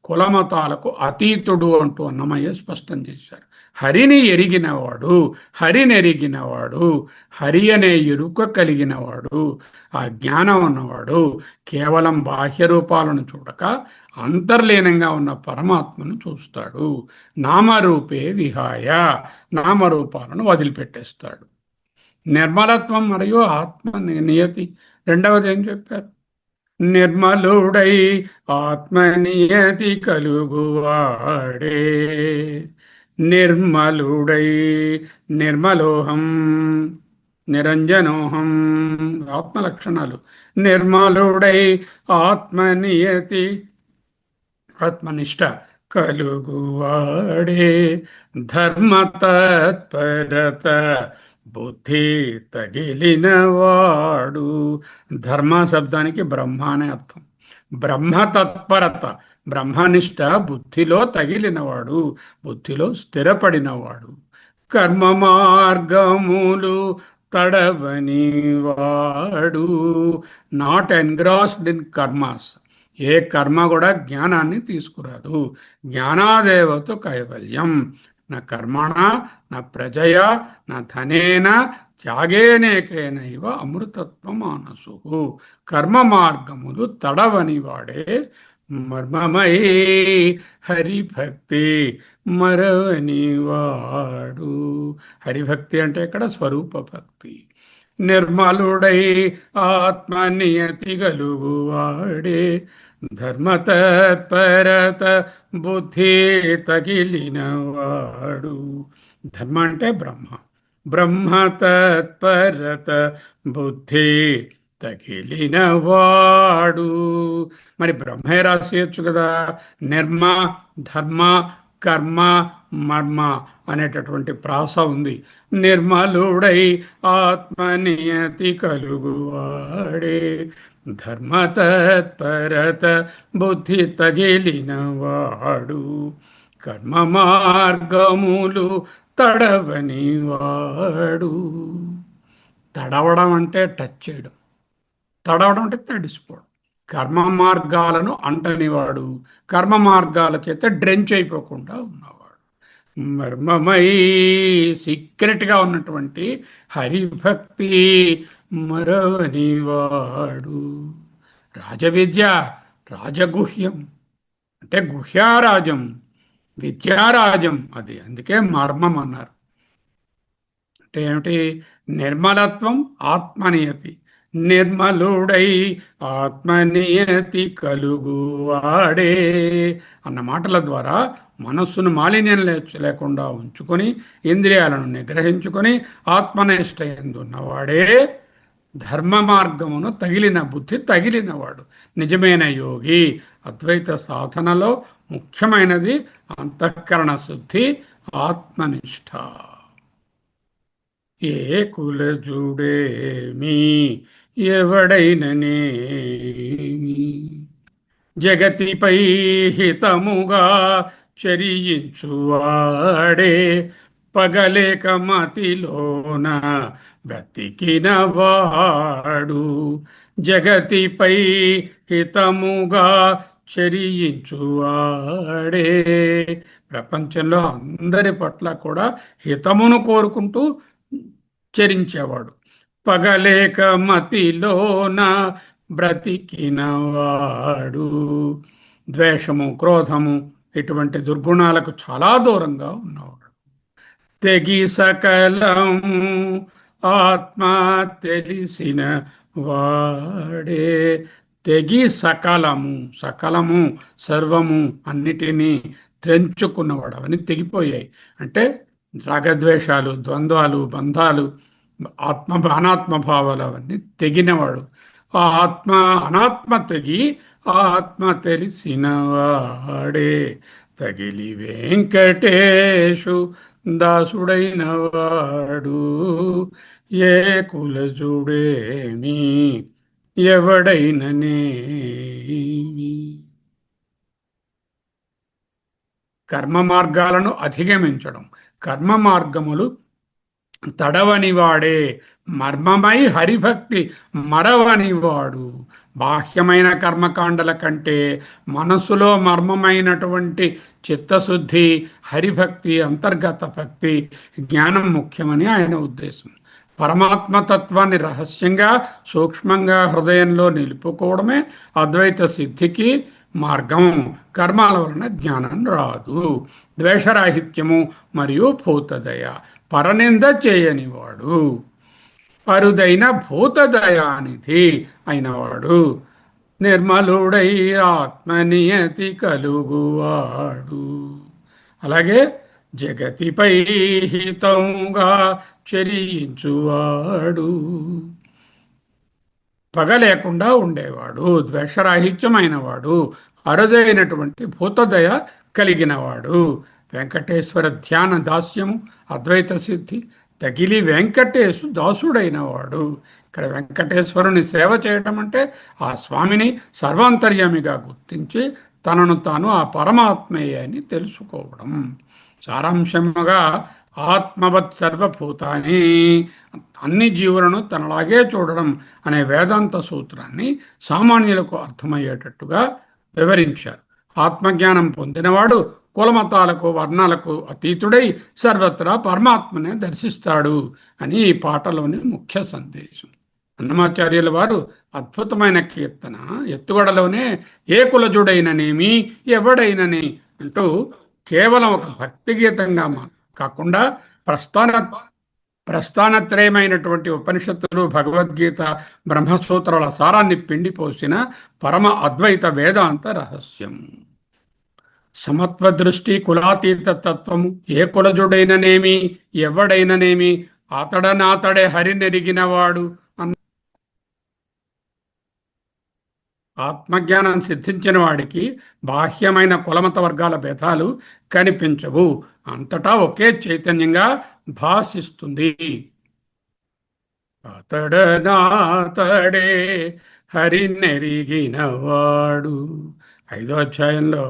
కులమతాలకు అతీతుడు అంటూ అన్నమయ్య స్పష్టం చేశారు. హరిని ఎరిగినవాడు, హరినెరిగినవాడు, హరి అనే ఎరుక కలిగినవాడు, ఆ జ్ఞానం ఉన్నవాడు కేవలం బాహ్య రూపాలను చూడక అంతర్లీనంగా ఉన్న పరమాత్మను చూస్తాడు. నామరూపే విహాయ, నామరూపాలను వదిలిపెట్టేస్తాడు. నిర్మలత్వం మరియు ఆత్మ నియతి రెండవది ఏం చెప్పారు? నిర్మలుడై ఆత్మనియతి కలుగువాడే, నిర్మలుడై నిర్మలోహం నిరంజనోహం ఆత్మ లక్షణాలు. నిర్మలుడై ఆత్మనియతి ఆత్మనిష్ట కలుగువాడే ధర్మతత్పరత బుద్ధి తగిలినవాడు. ధర్మ శబ్దానికి బ్రహ్మ అనే అర్థం. బ్రహ్మతత్పరత, బ్రహ్మనిష్ట బుద్ధిలో తగిలినవాడు, బుద్ధిలో స్థిరపడినవాడు. కర్మ మార్గములు తడవని వాడు, నాట్ ఎన్గ్రాస్డ్ ఇన్ కర్మాస్. ఏ కర్మ కూడా జ్ఞానాన్ని తీసుకురాదు. జ్ఞానాదేవత కైవల్యం. నా కర్మణ నా ప్రజయ నా ధనేన త్యాగేనేకేనైవ అమృతత్వ మానసు. కర్మ మార్గములు తడవని వాడే మర్మమై హరిభక్తి మరవని వాడు. హరిభక్తి అంటే ఇక్కడ స్వరూప భక్తి. నిర్మలుడై ఆత్మనియతి గలుగువాడే ధర్మతత్పరత బుద్ధి తగిలినవాడు. ధర్మ అంటే బ్రహ్మ, బ్రహ్మతత్పరత బుద్ధి తగిలినవాడు. మరి బ్రహ్మే రాసేయచ్చు కదా. నిర్మ ధర్మ కర్మ మర్మ అనేటటువంటి ప్రాస ఉంది. నిర్మలుడై ఆత్మనియతి కలుగువాడే ధర్మతత్పరత బుద్ధి తగిలినవాడు. కర్మ మార్గములు తడవని వాడు. తడవడం అంటే టచ్ చేయడం, తడవడం అంటే తడిసిపోవడం. కర్మ మార్గాలను అంటనివాడు, కర్మ మార్గాల చేత డ్రెంచ్ అయిపోకుండా ఉన్నవాడు. మర్మమై సీక్రెట్గా ఉన్నటువంటి హరిభక్తి మరవనివాడు. రాజవిద్య రాజగుహ్యం అంటే గుహ్యారాజం, విద్యారాజం. అది అందుకే మర్మం అన్నారు. అంటే ఏమిటి? నిర్మలత్వం ఆత్మనియతి. నిర్మలుడై ఆత్మనియతి కలుగువాడే అన్న మాటల ద్వారా మనస్సును మాలిన్యం లేకుండా ఉంచుకొని ఇంద్రియాలను నిగ్రహించుకొని ఆత్మనిష్ట ఎందున్నవాడే ధర్మ మార్గమును తగిలిన బుద్ధి తగిలినవాడు నిజమైన యోగి. అద్వైత సాధనలో ముఖ్యమైనది అంతఃకరణ శుద్ధి, ఆత్మనిష్ట. ఏ కులజుడేమి ఎవడైననేమి జగతిపై హితముగా చరించువాడే పగలేక మతిలోన బ్రతికిన వాడు. జగతిపై హితముగా చరించువాడే ప్రపంచంలో అందరి పట్ల కూడా హితమును కోరుకుంటూ చరించేవాడు. పగలేక మతిలోన బ్రతికినవాడు. ద్వేషము, క్రోధము ఇటువంటి దుర్గుణాలకు చాలా దూరంగా ఉన్నవాడు. తెగి సకలము ఆత్మ తెలిసిన వాడే. తెగి సకలము, సకలము సర్వము అన్నిటినీ త్రెంచుకున్నవాడు. అవన్నీ తెగిపోయాయి అంటే రాగద్వేషాలు, ద్వంద్వాలు, బంధాలు, అనాత్మ భావాలు అవన్నీ తెగినవాడు. ఆ ఆత్మ అనాత్మ తెగి ఆత్మ తెలిసిన వాడే. తగిలి వెంకటేశు దాసుడైన వాడు. ఏ కులజుడేమి ఎవడైననేమి. కర్మ మార్గాలను అధిగమించడం. కర్మ మార్గములు తడవనివాడే. మర్మమై హరిభక్తి మరవనివాడు. బాహ్యమైన కర్మకాండల కంటే మనసులో మర్మమైనటువంటి చిత్తశుద్ధి, హరిభక్తి, అంతర్గత భక్తి, జ్ఞానం ముఖ్యమని ఆయన ఉద్దేశం. పరమాత్మతత్వాన్ని రహస్యంగా సూక్ష్మంగా హృదయంలో నిలుపుకోవడమే అద్వైత సిద్ధికి మార్గం. కర్మాల వలన జ్ఞానం రాదు. ద్వేషరాహిత్యము మరియు భూతదయ, పరనింద చేయనివాడు, అరుదైన భూతదయానిధి అయినవాడు, నిర్మలుడై ఆత్మనియతి కలుగువాడు. అలాగే జగతిపై హితముగా చరించువాడు, పగ లేకుండా ఉండేవాడు, ద్వేషరాహిత్యమైనవాడు, అరుదైనటువంటి భూతదయ కలిగినవాడు. వెంకటేశ్వర ధ్యాన దాస్యము అద్వైత సిద్ధి. తగిలి వెంకటేశు దాసుడైనవాడు. ఇక్కడ వెంకటేశ్వరుని సేవ చేయటం అంటే ఆ స్వామిని సర్వాంతర్యామిగా గుర్తించి తనను తాను ఆ పరమాత్మయే అని తెలుసుకోవడం. సారాంశముగా ఆత్మవత్ సర్వభూతాన్ని, అన్ని జీవులను తనలాగే చూడడం అనే వేదాంత సూత్రాన్ని సామాన్యులకు అర్థమయ్యేటట్టుగా వివరించారు. ఆత్మజ్ఞానం పొందినవాడు కులమతాలకు, వర్ణాలకు అతీతుడై సర్వత్రా పరమాత్మనే దర్శిస్తాడు అని ఈ పాటలోని ముఖ్య సందేశం. అన్నమాచార్యుల వారు అద్భుతమైన కీర్తన ఎత్తుగడలోనే ఏ కులజుడైననేమి ఎవడైనని అంటూ కేవలం ఒక భక్తి గీతంగా కాకుండా ప్రస్థానత్రయమైనటువంటి ఉపనిషత్తులు, భగవద్గీత, బ్రహ్మసూత్రాల సారాన్ని పిండిపోసిన పరమ అద్వైత వేదాంత రహస్యం. సమత్వ దృష్టి, కులాతీత తత్వము, ఏ కులజుడైననేమి ఎవడైననేమి అతడనాతడే హరినెరిగినవాడు అన్న ఆత్మజ్ఞానం సిద్ధించిన వాడికి బాహ్యమైన కులమత వర్గాల భేదాలు కనిపించవు. అంతటా ఒకే చైతన్యంగా భాసిస్తుంది. అతడనాతడే హరినెరిగినవాడు. 5వ అధ్యాయంలో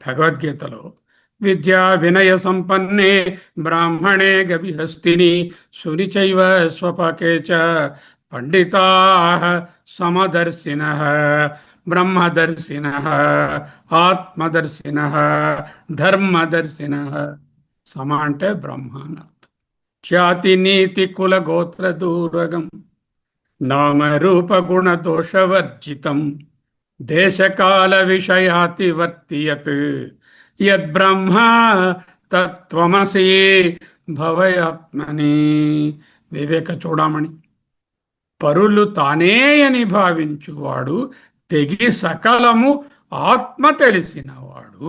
భగవద్గీతలో విద్యా వినయ సంపన్నే బ్రాహ్మణే గవిహస్తిని శునిచైవ స్వపకే చ పండితాః సమదర్శినః బ్రహ్మదర్శినః ఆత్మదర్శినః ధర్మదర్శినః. సమ అంటే బ్రహ్మ అని అర్థం. ఖ్యాతి నీతి కుల గోత్ర దూరగం నామరూప గుణ దోషవర్జితం దేశకాల విషయాతివర్తియత్ యద్బ్రహ్మ తత్వమసి భవయాత్మని. వివేక చూడమని. పరులు తానే అని భావించువాడు తెగి సకలము ఆత్మ తెలిసినవాడు.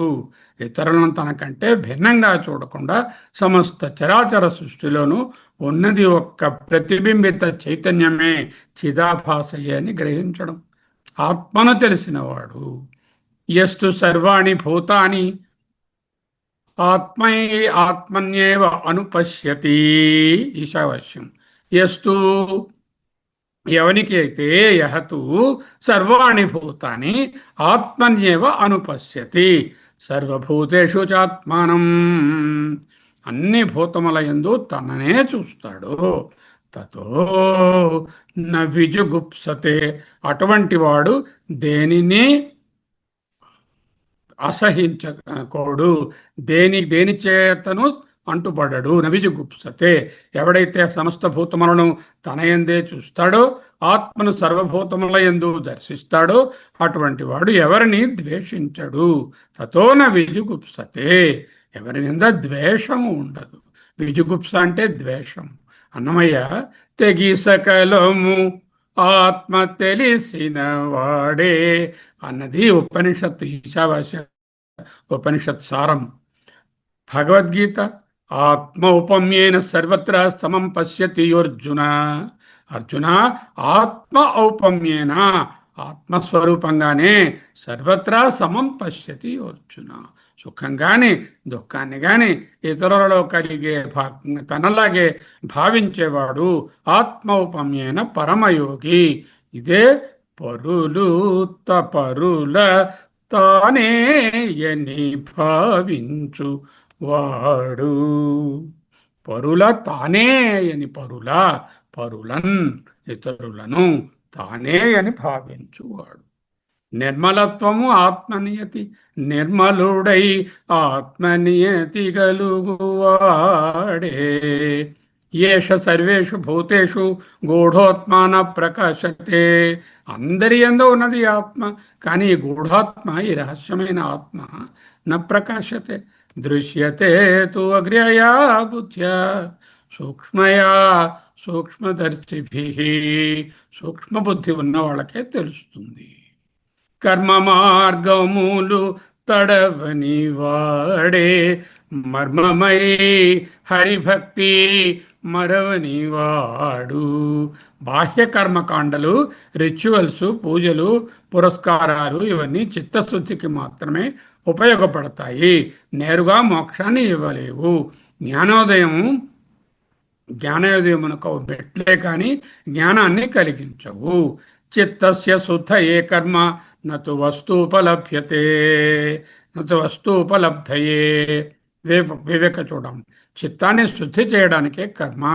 ఇతరులను తనకంటే భిన్నంగా చూడకుండా సమస్త చరాచర సృష్టిలోనూ ఉన్నది ఒక్క ప్రతిబింబిత చైతన్యమే, చిదాభాసయే అని గ్రహించడం. ఆత్మను తెలిసినవాడు. యస్తు సర్వాణి భూతాని ఆత్మై ఆత్మన్యేవ అనుపశ్యతి. ఈశావాస్యం. యస్తు ఎవనికి అయితే యహతు సర్వాణి భూతాని ఆత్మన్యేవ అనుపశ్యతి సర్వభూతేషు చాత్మానం. అన్ని భూతముల యందు తననే చూస్తాడు. తతో న విజుగుప్సతే. అటువంటి వాడు దేనిని అసహించకోడు, దేని చేతను అంటుపడడు. నవిజుగుప్సతే. ఎవడైతే సమస్త భూతములను తన యందే చూస్తాడో, ఆత్మను సర్వభూతముల యందు దర్శిస్తాడో అటువంటి వాడు ఎవరిని ద్వేషించడు. తతోన విజుగుప్సతే. ఎవరి మీద ద్వేషము ఉండదు. విజుగుప్స అంటే ద్వేషం. అన్నమయ్య తెగి సకలము ఆత్మ తెలిసిన వాడే అన్నది ఉపనిషత్, ఈశావాస్య ఉపనిషత్ సారం. భగవద్గీత ఆత్మ ఔపమ్యేన సర్వత్రా సమం పశ్యతి అర్జున. అర్జున, ఆత్మ ఔపమ్యేన ఆత్మస్వరూపంగానే సర్వత్రా సమం పశ్యతి అర్జున. సుఖం కానీ దుఃఖాన్ని కానీ ఇతరులలో కలిగే తనలాగే భావించేవాడు ఆత్మౌపమ్యేన పరమయోగి. ఇదే పరులు తపరుల తానే అని భావించు వాడు. పరుల తానే అని పరులన్ ఇతరులను తానే అని భావించువాడు. నిర్మలత్వము ఆత్మనియతి. నిర్మలుడై ఆత్మనియతి గలుగువాడే. ఏష సర్వేషు భూతేషు గూఢోత్మాన ప్రకాశతే. అందరి యందు ఉన్నది ఆత్మ, కానీ ఈ గూఢాత్మ, ఈ రహస్యమైన ఆత్మ న ప్రకాశతే. దృశ్యతే తు అగ్ర్యయా బుద్ధ్యా సూక్ష్మయా సూక్ష్మదర్శిభిః. సూక్ష్మబుద్ధి ఉన్న వాళ్ళకే తెలుస్తుంది. కర్మ మార్గములు తడవని వాడే మర్మమై హరిభక్తి మరవని వాడు. బాహ్య కర్మకాండలు, రిచువల్స్, పూజలు, పురస్కారాలు ఇవన్నీ చిత్తశుద్ధికి మాత్రమే ఉపయోగపడతాయి. నేరుగా మోక్షాన్ని ఇవ్వలేవు. జ్ఞానోదయమునకు మెట్లే కానీ జ్ఞానాన్ని కలిగించవు. చిత్తస్య శుద్ధయే కర్మ నతు వస్తూపలభ్యతే నతు వస్తూపలబ్ధయే. వివేక చూడండి. చిత్తాన్ని శుద్ధి చేయడానికే కర్మ,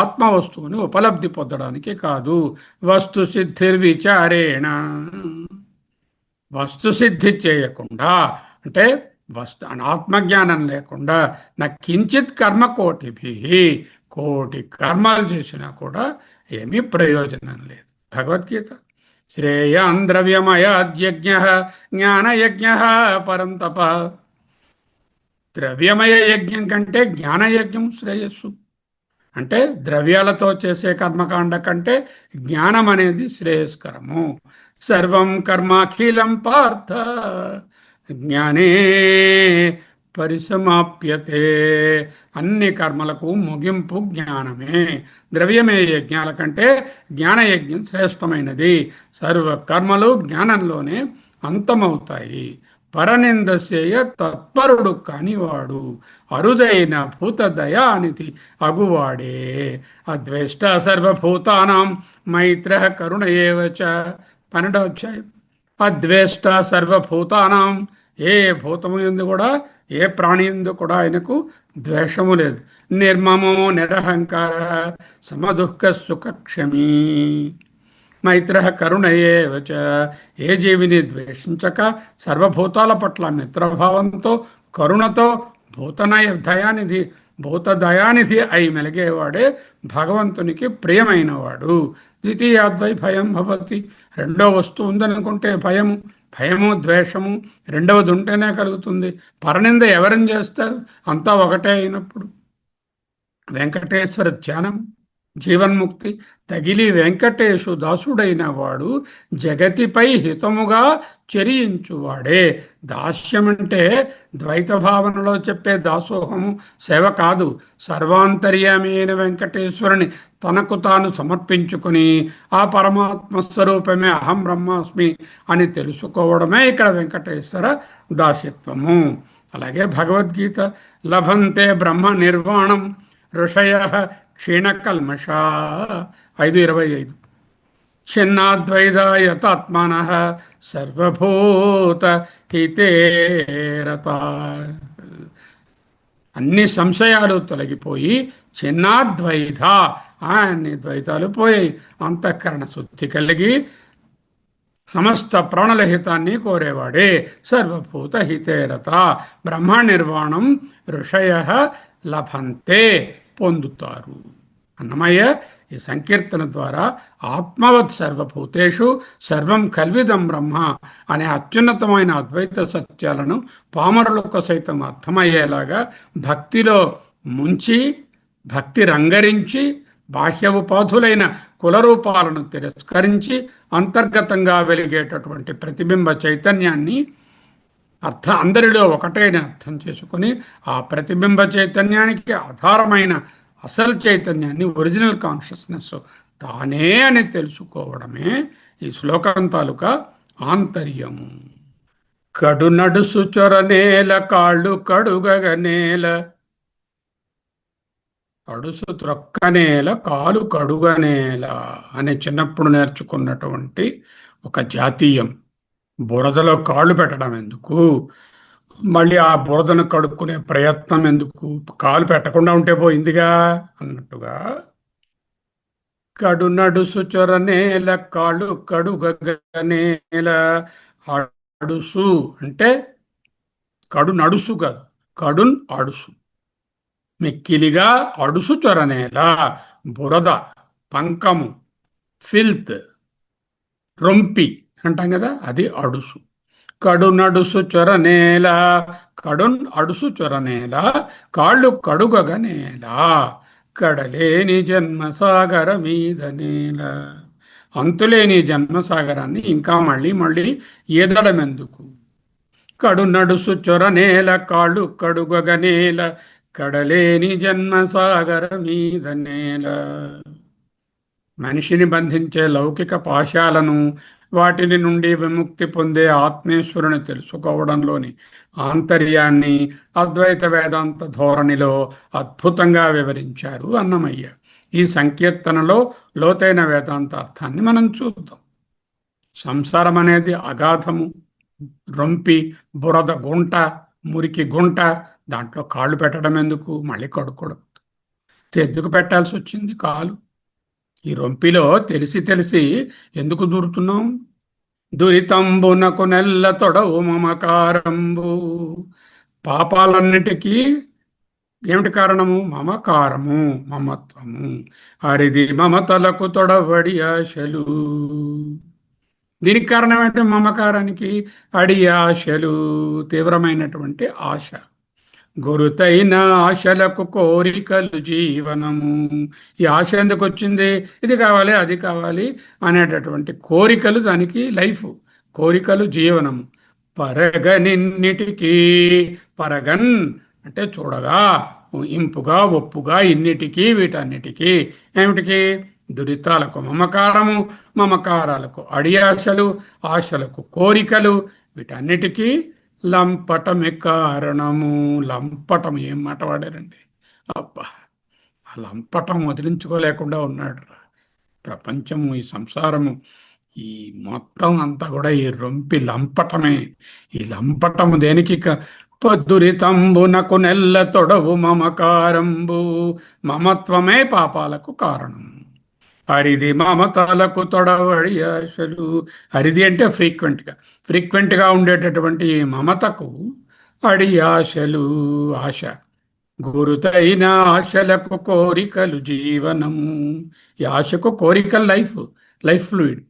ఆత్మ వస్తువుని ఉపలబ్ధి పొందడానికి కాదు. వస్తు సిద్ధిర్విచారేణ. వస్తుసిద్ధి చేయకుండా అంటే ఆత్మజ్ఞానం లేకుండా నా కించిత్ కర్మ కోటి కర్మలు చేసినా కూడా ఏమీ ప్రయోజనం లేదు. భగవద్గీత. శ్రేయాన్ ద్రవ్యమయాద్యజ్ఞ జ్ఞానయజ్ఞ పరంతప. ద్రవ్యమయ యజ్ఞం కంటే జ్ఞానయజ్ఞం శ్రేయస్సు. అంటే ద్రవ్యాలతో చేసే కర్మకాండ కంటే జ్ఞానం అనేది శ్రేయస్కరము. సర్వం కర్మాఖిలం పార్థ జ్ఞానే పరిసమాప్యతే. అన్ని కర్మలకు ముగింపు జ్ఞానమే. ద్రవ్యమే యజ్ఞాల కంటే జ్ఞానయజ్ఞం శ్రేష్టమైనది. సర్వ కర్మలు జ్ఞానంలోనే అంతమవుతాయి. పరనిందసేయ తత్పరుడు కానివాడు అరుదైన భూతదయానిధి అగువాడే. అద్వేష్ట సర్వభూతానాం మైత్ర కరుణ ఏవచ. 12వ అధ్యాయం. అద్వేష్ట సర్వభూతానాం ఏ భూతము యందు కూడా, ఏ ప్రాణి యందు కూడా ఆయనకు ద్వేషము లేదు. నిర్మమో నిరహంకార సమదుఃఖ సుఖక్షమీ మైత్ర కరుణయేవ చ. ఏ జీవిని ద్వేషించక సర్వభూతాల పట్ల మిత్రభావంతో, కరుణతో, భూతనయ దయానిధి భూత దయానిధి అయి మెలిగేవాడే భగవంతునికి ప్రియమైనవాడు. ద్వితీయాద్వై భయం భవతి. రెండో వస్తువు ఉందనుకుంటే భయము, భయము ద్వేషము రెండవది ఉంటేనే కలుగుతుంది. పరనింద ఎవరిని చేస్తారు? అంతా ఒకటే అయినప్పుడు. వెంకటేశ్వర ధ్యానం, జీవన్ముక్తి తగిలి వెంకటేశు దాసుడైన వాడు జగతిపై హితముగా చరించువాడే. దాస్యమంటే ద్వైత భావనలో చెప్పే దాసోహము సేవ కాదు. సర్వాంతర్యామి అయిన వెంకటేశ్వరుని తనకు తాను సమర్పించుకుని ఆ పరమాత్మ స్వరూపమే అహం బ్రహ్మాస్మి అని తెలుసుకోవడమే ఇక్కడ వెంకటేశ్వర దాస్యత్వము. అలాగే భగవద్గీత లభంతే బ్రహ్మ నిర్వాణం ఋషయ క్షీణకల్మషా 5:25. చిన్నాద్వైతాత్మన సర్వభూత హితేరత. అన్ని సంశయాలు తొలగిపోయి చిన్నాద్వైత, అన్ని ద్వైతాలు పోయాయి. అంతఃకరణ శుద్ధి కలిగి సమస్త ప్రాణుల హితాన్ని కోరేవాడే సర్వభూత హితేరత. బ్రహ్మ నిర్వాణం ఋషయ లభంతే, పొందుతారు. అన్నమయ్య ఈ సంకీర్తన ద్వారా ఆత్మవత్ సర్వభూతేషు సర్వం కల్విదం బ్రహ్మ అనే అత్యున్నతమైన అద్వైత సత్యాలను పామరులకు సైతం అర్థమయ్యేలాగా భక్తిలో ముంచి, భక్తి రంగరించి, బాహ్య ఉపాధులైన కులరూపాలను తిరస్కరించి అంతర్గతంగా వెలిగేటటువంటి ప్రతిబింబ చైతన్యాన్ని అందరిలో ఒకటైన అర్థం చేసుకొని ఆ ప్రతిబింబ చైతన్యానికి ఆధారమైన అసలు చైతన్యాన్ని, ఒరిజినల్ కాన్షియస్నెస్ తానే అని తెలుసుకోవడమే ఈ శ్లోకం తాలూకా ఆంతర్యము. కడు నడుసు చొరనేల కాళ్ళు కడుగగనేల, అడుసు త్రొక్కనేల కాలు కడుగనేల అనే చిన్నప్పుడు నేర్చుకున్నటువంటి ఒక జాతీయం. బురదలో కాళ్ళు పెట్టడం ఎందుకు, మళ్ళీ ఆ బురదను కడుక్కునే ప్రయత్నం ఎందుకు, కాలు పెట్టకుండా ఉంటే పోయిందిగా అన్నట్టుగా కడు నడుసు చొరనేల కాళ్ళు కడుగనేల. అడుసు అంటే కడు నడుసు కాదు, కడున్ అడుసు. మిక్కిలిగా అడుసు చొరనేల, బురద, పంకము, ఫిల్త్, రొంపి అంటాం కదా, అది అడుసు. కడు నడుసు చొరనేల, కడున్ అడుసు చొరనేల, కాళ్ళు కడుగగ నేల, కడలేని జన్మసాగర మీద నేల. అంతులేని జన్మసాగరాన్ని ఇంకా మళ్ళీ మళ్ళీ ఈదడమెందుకు? కడు నడుసు చొరనేల కాళ్ళు కడుగగ నేల, కడలేని జన్మసాగర మీద నేల. మనిషిని బంధించే లౌకిక పాశాలను, వాటిని నుండి విముక్తి పొందే ఆత్మేశ్వరుని తెలుసుకోవడంలోని ఆంతర్యాన్ని అద్వైత వేదాంత ధోరణిలో అద్భుతంగా వివరించారు అన్నమయ్య. ఈ సంకీర్తనలో లోతైన వేదాంత అర్థాన్ని మనం చూద్దాం. సంసారం అనేది అగాధము, రొంపి, బురద గుంట, మురికి గుంట. దాంట్లో కాళ్ళు పెట్టడం ఎందుకు, మళ్ళీ కడుక్కోవడం ఎందుకు పెట్టాల్సి వచ్చింది కాలు? ఈ రొంపిలో తెలిసి తెలిసి ఎందుకు దూరుతున్నాం? దురితంబునకు నెల్ల తొడవు మమకారంబు. పాపాలన్నిటికీ ఏమిటి కారణము? మమకారము, మమత్వము. అరిది మమతలకు తొడవడి ఆశలు. దీనికి కారణం ఏంటి? మమకారానికి అడి ఆశలు, తీవ్రమైనటువంటి ఆశ. గురుతైన ఆశలకు కోరికలు జీవనము. ఈ ఆశ ఎందుకు వచ్చింది? ఇది కావాలి, అది కావాలి అనేటటువంటి కోరికలు దానికి లైఫ్. కోరికలు జీవనము. పరగనిన్నిటికీ, పరగన్ అంటే చూడగా, ఇంపుగా, ఒప్పుగా, ఇన్నిటికీ, వీటన్నిటికీ. ఏమిటికి? దురితాలకు మమకారము, మమకారాలకు అడియాశలు, ఆశలకు కోరికలు, వీటన్నిటికీ లంపటమే కారణము. లంపటం ఏం మాట వాడారండి! అబ్బా, ఆ లంపటం వదిలించుకోలేకుండా ఉన్నాడు. ప్రపంచము, ఈ సంసారము ఈ మొత్తం అంతా కూడా ఈ రొంపి లంపటమే. ఈ లంపటము దేనికి పొద్దురితంబునకు నెల్ల తొడవు మమకారంబు. మమత్వమే పాపాలకు కారణం. అరిది మమతలకు తొడవడి ఆశలు. అరిది అంటే ఫ్రీక్వెంట్గా ఉండేటటువంటి ఈ మమతకు అడి ఆశలు. ఆశ గురుతైన ఆశలకు కోరికలు జీవనము. ఈ ఆశకు కోరికలు లైఫ్ ఫ్లూయిడ్.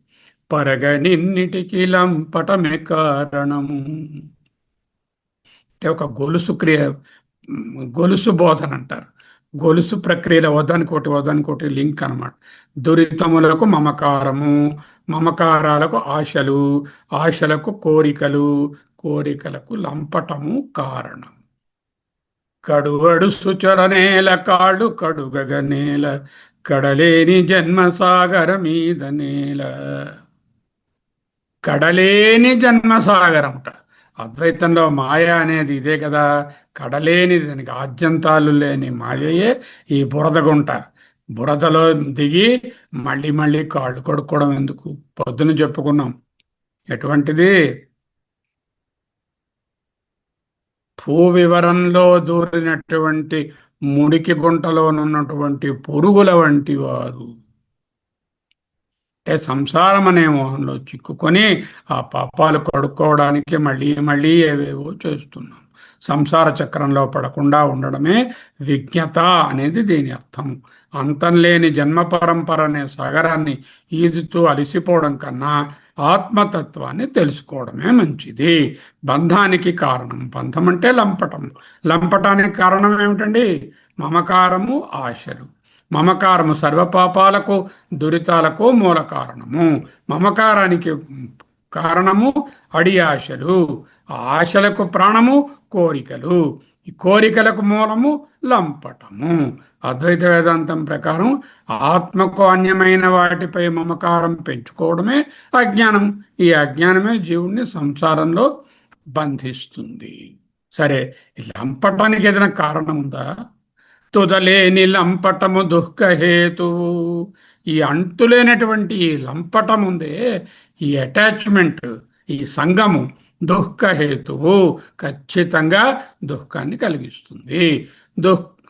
పరగనిన్నిటికి లంపటమే కారణము. అంటే ఒక గొలుసు బోధన అంటారు. గొలుసు ప్రక్రియలో వదానికోటి లింక్ అన్నమాట. దురితములకు మమకారము, మమకారాలకు ఆశలు, ఆశలకు కోరికలు, కోరికలకు లంపటము కారణం. కడువడు సుచర నేల కాళ్ళు కడుగగ నేల, కడలేని జన్మసాగర మీద నేల. కడలేని జన్మసాగరముట. అద్వైతంలో మాయ అనేది ఇదే కదా. కడలేనిది, దానికి ఆద్యంతాలు లేని మాయయే ఈ బురదగుంట. బురదలో దిగి మళ్ళీ మళ్ళీ కాళ్ళు కడుక్కోవడం ఎందుకు? పొద్దున చెప్పుకున్నాం ఎటువంటిది. భూవివరంలో దూరినటువంటి మురికి గుంటలోనున్నటువంటి పురుగుల వంటి వారు. అంటే సంసారం అనే మోహంలో చిక్కుకొని ఆ పాపాలు కడుక్కోవడానికి మళ్ళీ మళ్ళీ ఏవేవో చేస్తున్నాం. సంసార చక్రంలో పడకుండా ఉండడమే విజ్ఞత అనేది దీని అర్థం. అంతం లేని జన్మ పరంపర అనే సాగరాన్ని ఈదుతూ అలసిపోవడం కన్నా ఆత్మతత్వాన్ని తెలుసుకోవడమే మంచిది. బంధానికి కారణం, బంధం అంటే లంపటం. లంపటానికి కారణం ఏమిటండి? మమకారము, ఆశలు. మమకారము సర్వపాపాలకు దురితాలకు మూల కారణము. మమకారానికి కారణము అడి ఆశలు. ఆ ఆశలకు ప్రాణము కోరికలు. ఈ కోరికలకు మూలము లంపటము. అద్వైత వేదాంతం ప్రకారం ఆత్మకు అన్యమైన వాటిపై మమకారం పెంచుకోవడమే అజ్ఞానం. ఈ అజ్ఞానమే జీవుణ్ణి సంసారంలో బంధిస్తుంది. సరే, ఈ లంపటానికి ఏదైనా కారణం ఉందా? తుదలేని లంపటము దుఃఖహేతువు. ఈ అంతులేనటువంటి ఈ లంపటం ఉందే, ఈ అటాచ్మెంట్, ఈ సంగము దుఃఖహేతువు. ఖచ్చితంగా దుఃఖాన్ని కలిగిస్తుంది.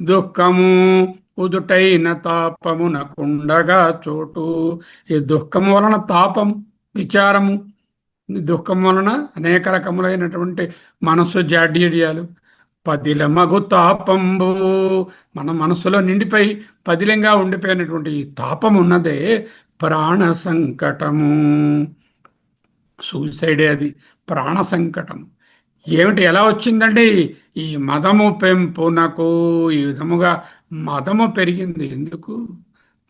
దుఃఖము ఉదుటైన తాపమునకుండగా చోటు. ఈ దుఃఖము వలన తాపము, విచారము, దుఃఖం వలన అనేక రకములైనటువంటి మనస్సు జాడ్యాలు. పదిలమగు తాపంబు. మన మనసులో నిండిపోయి పదిలంగా ఉండిపోయినటువంటి ఈ తాపం ఉన్నదే ప్రాణ సంకటము. సూసైడే అది, ప్రాణ సంకటం. ఏమిటి, ఎలా వచ్చిందండి? ఈ మదము పెంపునకు ఈ విధముగా మదము పెరిగింది. ఎందుకు?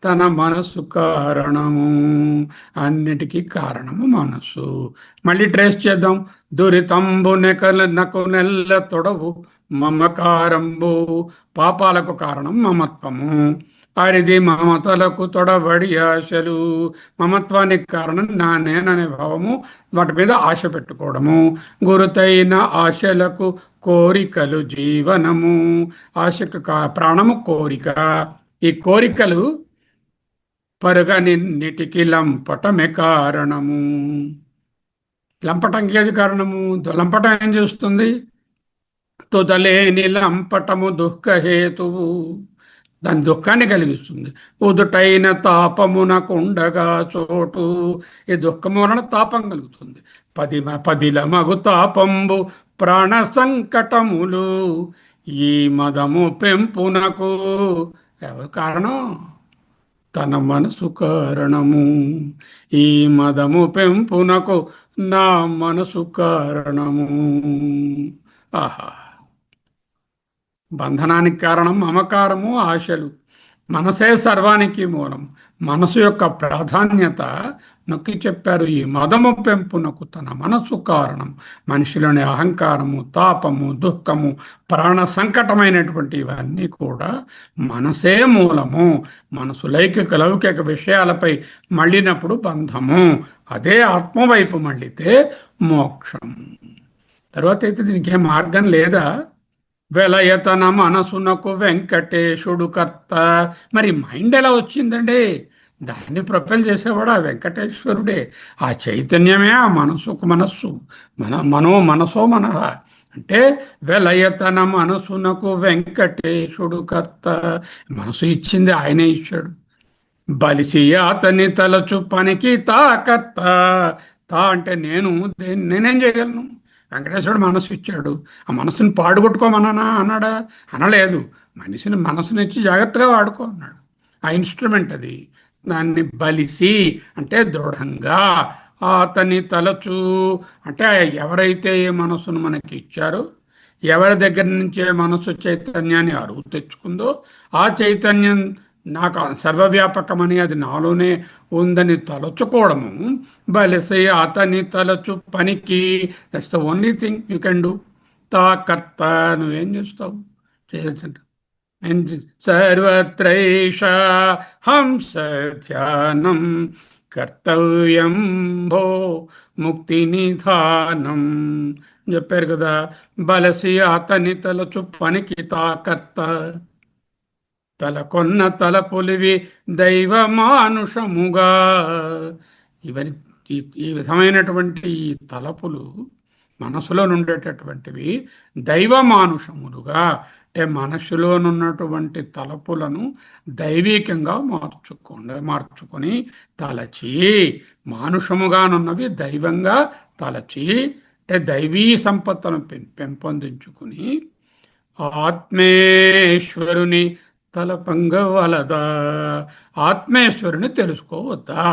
తన మనసు కారణము. అన్నిటికీ కారణము మనసు. మళ్ళీ ట్రేస్ చేద్దాం. దురితంబు నకు నెల్ల తొడవు మమకారంబు. పాపాలకు కారణం మమత్వము. అరిది మమతలకు తొడవడి ఆశలు. మమత్వానికి కారణం నా నేననే భావము, వాటి మీద ఆశ పెట్టుకోవడము. గురుతైన ఆశలకు కోరికలు జీవనము. ఆశకు ప్రాణము కోరిక. ఈ కోరికలు పరుగనిన్నిటికి లంపటమే కారణము. లంపటంకి ఏది కారణము? లంపటం ఏం చేస్తుంది? తుదలేని లంపటము దుఃఖహేతువు. దాని దుఃఖాన్ని కలిగిస్తుంది. ఉదుటైన తాపమునకుండగా చోటు. ఈ దుఃఖము వలన తాపం కలుగుతుంది. పదిల మగు తాపంబు ప్రాణ సంకటములు. ఈ మదము పెంపునకు ఎవరు కారణం? తన మనసు కారణము. ఈ మదము పెంపునకు నా మనసు కారణము. ఆహా! బంధనానికి కారణం మమకారము, ఆశలు. మనసే సర్వానికి మూలం. మనసు యొక్క ప్రాధాన్యత నొక్కి చెప్పారు. ఈ మదము పెంపునకు తన మనసు కారణం. మనిషిలోని అహంకారము, తాపము, దుఃఖము, ప్రాణ సంకటమైనటువంటి ఇవన్నీ కూడా మనసే మూలము. మనసు లౌకిక విషయాలపై మళ్ళినప్పుడు బంధము. అదే ఆత్మవైపు మళ్ళితే మోక్షం. తర్వాత అయితే దీనికి ఏం మార్గం లేదా? వెలయతన మనసునకు వెంకటేశుడు కర్త. మరి మైండ్ ఎలా వచ్చిందండి? దాన్ని ప్రొపెల్ చేసేవాడు ఆ వెంకటేశ్వరుడే. ఆ చైతన్యమే ఆ మనసుకు మనస్సు. మనసో మనః అంటే వెలయతన మనసునకు వెంకటేశుడు కర్త. మనసు ఇచ్చింది ఆయనే ఇచ్చాడు. బలిసి అతని తలచు పనికి తా కర్త. తా అంటే నేనేం చేయగలను? వెంకటేశ్వరుడు మనసు ఇచ్చాడు. ఆ మనసుని పాడుగొట్టుకోమన్నానా అన్నాడా? అనలేదు. మనసునిచ్చి జాగ్రత్తగా వాడుకో అన్నాడు. ఆ ఇన్స్ట్రుమెంట్ అది. దాన్ని బలిసి అంటే దృఢంగా, అతని తలచు అంటే ఎవరైతే ఏ మనసును మనకి ఇచ్చారో, ఎవరి దగ్గర నుంచే మనసు చైతన్యాన్ని అరువు తెచ్చుకుందో, ఆ చైతన్యం నాకు సర్వవ్యాపకమని, అది నాలోనే ఉందని తలచుకోవడము. బలిసి అతని తలచు పనికి, that's the only thing you can do. తా కర్త, నువ్వేం చేస్తావు? చేయాల్సింట సర్వత్రైష హంస ధ్యానం కర్తవ్యం భో ముక్తి నిధానం చెప్పారు కదా. బలసి అతని తలచు పనికి తాకర్త. తలకొన్న తలపులివి దైవ మానుషముగా. ఇవన్నీ ఈ ఈ విధమైనటువంటి ఈ తలపులు మనసులో నుండేటటువంటివి దైవ మానుషములుగా, అంటే మనసులోనున్నటువంటి తలపులను దైవీకంగా మార్చుకొని తలచి, మానుషముగానున్నవి దైవంగా తలచి, అంటే దైవీ సంపత్తును పెంపొందించుకుని ఆత్మేశ్వరుని తలపంగవలదా. ఆత్మేశ్వరుని తెలుసుకోవద్దా?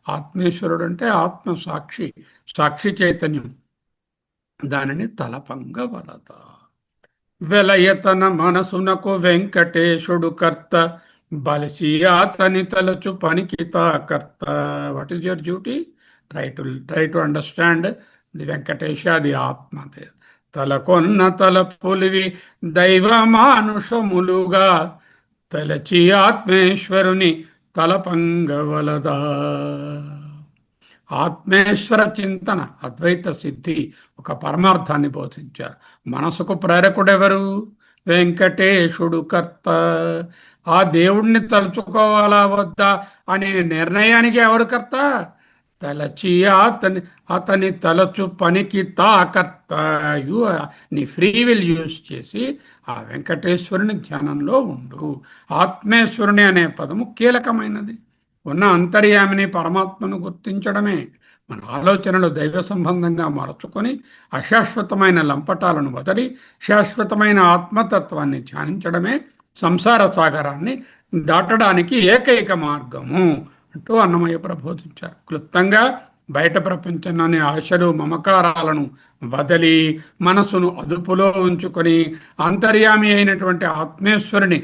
ఆత్మేశ్వరుడు అంటే ఆత్మ సాక్షి, సాక్షి చైతన్యం. దానిని తలపంగవలదా. వెలయతన మనసునకు వెంకటేశుడు కర్త. బలిసి అతని తలచు పనికితా కర్త. What is your duty? Try to understand the Venkatesha, the atma. తలకొన్న తలపులివి దైవ మానుషములుగా, తలచి ఆత్మేశ్వరుని తలపంగవలదా. ఆత్మేశ్వర చింతన, అద్వైత సిద్ధి, ఒక పరమార్థాన్ని బోధించారు. మనసుకు ప్రేరకుడెవరు? వెంకటేశుడు కర్త. ఆ దేవుణ్ణి తలుచుకోవాలా వద్దా అనే నిర్ణయానికి ఎవరు కర్త? తలచి అతని తలచు పనికి తా కర్త. నీ ఫ్రీ విల్ యూజ్ చేసి ఆ వెంకటేశ్వరుని ధ్యానంలో ఉండు. ఆత్మేశ్వరుని అనే పదము కీలకమైనది. ఉన్న అంతర్యామిని పరమాత్మను గుర్తించడమే. మన ఆలోచనలు దైవ సంబంధంగా మార్చుకొని అశాశ్వతమైన లంపటాలను వదిలి శాశ్వతమైన ఆత్మతత్వాన్ని ధ్యానించడమే సంసార సాగరాన్ని దాటడానికి ఏకైక మార్గము అంటూ అన్నమయ్య ప్రబోధించారు. క్లుప్తంగా బయట ప్రపంచంలోని ఆశలు మమకారాలను వదిలి మనసును అదుపులో ఉంచుకొని అంతర్యామి అయినటువంటి ఆత్మేశ్వరుని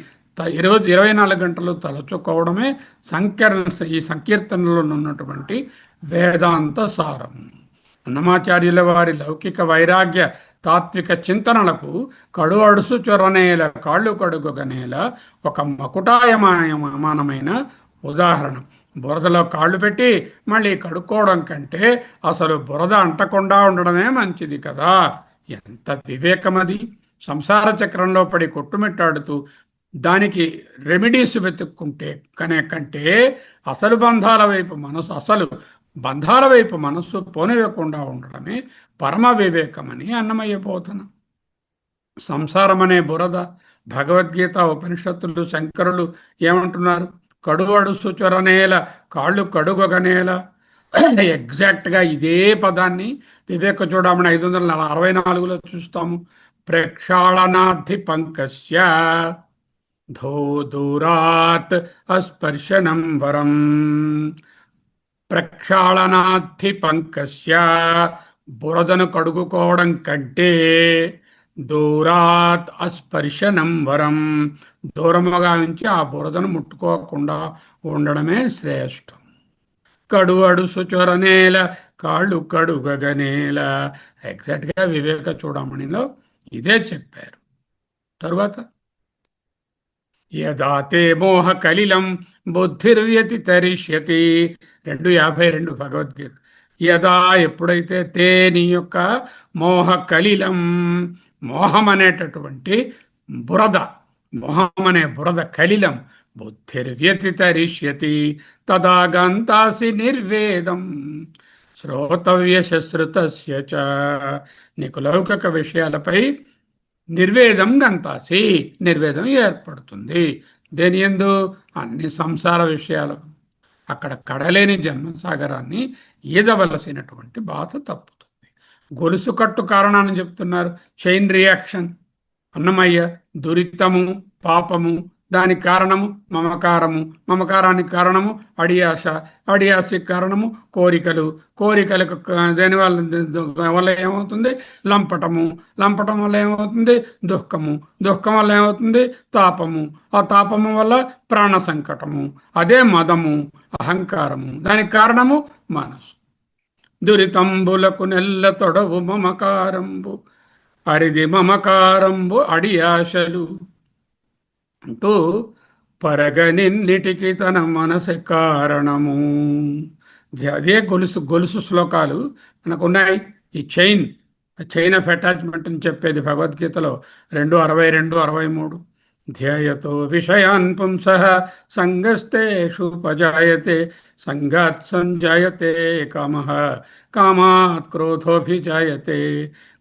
ఈరోజు 24 గంటలు తలచుకోవడమే ఈ సంకీర్తనలో ఉన్నటువంటి వేదాంత సారం. అన్నమాచార్యుల వారి లౌకిక వైరాగ్య తాత్విక చింతనలకు కడు అడుసు చొరనేల కాళ్ళు కడుగొగనేల ఒక మకుటాయమానమైన ఉదాహరణ. బురదలో కాళ్ళు పెట్టి మళ్ళీ కడుక్కోవడం కంటే అసలు బురద అంటకుండా ఉండడమే మంచిది కదా. ఎంత వివేకమది! సంసార చక్రంలో పడి కొట్టుమిట్టాడుతూ దానికి రెమెడీస్ వెతుక్కుంటే కంటే అసలు బంధాల వైపు మనస్సు పోనివ్వకుండా ఉండడమే పరమ వివేకమని అన్నమయ్య బోధన. సంసారం అనే బురద, భగవద్గీత, ఉపనిషత్తులు, శంకరులు ఏమంటున్నారు? కడు అడుసు చొరనేల కాళ్ళు కడుగొగనేల. ఎగ్జాక్ట్గా ఇదే పదాన్ని వివేక చూడమని 564లో చూస్తాము. ప్రక్షాళనార్థి పంకస్య దూరాత్ అస్పర్శనం వరం. ప్రక్షాళనార్థి పంకస్య, బురదను కడుగుకోవడం కంటే దూరాత్ అస్పర్శనం వరం, దూరముగా ఉంచి ఆ బురదను ముట్టుకోకుండా ఉండడమే శ్రేష్టం. కడు అడుసు చొరనేల కాళ్ళు కడుగగనేల. ఎగ్జాక్ట్గా వివేక చూడమణిలో ఇదే చెప్పారు. తరువాత యదా తే మోహ కలిలం బుద్ధిర్వ్యతితరిష్యతి 2:52 భగవద్గీత. యదా, ఎప్పుడైతే తే నీ యొక్క మోహ కలిలం, మోహం అనేటటువంటి బురద, మోహం అనే బురద కలిలం బుద్ధిర్వ్యతితరిష్యతి తదా గంతాసి నిర్వేదం శ్రోతవ్య శశ్రుతస్య చ. నీకు లౌకిక విషయాలపై నిర్వేదం గంతాసి, నిర్వేదం ఏర్పడుతుంది. దేని యందు? అన్ని సంసార విషయాలు. అక్కడ కడలేని జన్మసాగరాన్ని ఈదవలసినటువంటి బాధ తప్పుతుంది. గొలుసు కట్టు కారణాన్ని చెప్తున్నారు. Chain reaction. అన్నమయ్య దురితము పాపము, దానికి కారణము మమకారము, మమకారానికి కారణము అడియాస, అడియాసకి కారణము కోరికలు, కోరికలకు వల్ల ఏమవుతుంది? లంపటము, లంపటం వల్ల ఏమవుతుంది? దుఃఖము, దుఃఖం వల్ల ఏమవుతుంది? తాపము, ఆ తాపము వల్ల ప్రాణ సంకటము, అదే మదము, అహంకారము, దానికి కారణము మనసు. దురితంబులకు నెల్ల తొడవు మమకారంబు, అరిది మమకారంబు అడియాశలు అంటూ పరగనిన్నిటికి తన మనసు కారణము. అదే గొలుసు గొలుసు శ్లోకాలు మనకున్నాయి. ఈ చైన్ ఆఫ్ అటాచ్మెంట్ అని చెప్పేది భగవద్గీతలో 2:62, 63. ధ్యేయతో విషయాన్ పుంసః సంగస్తేషుపజాయతే సంగాత్ సంజాయతే కామః కామాత్ క్రోధోభిజాయతే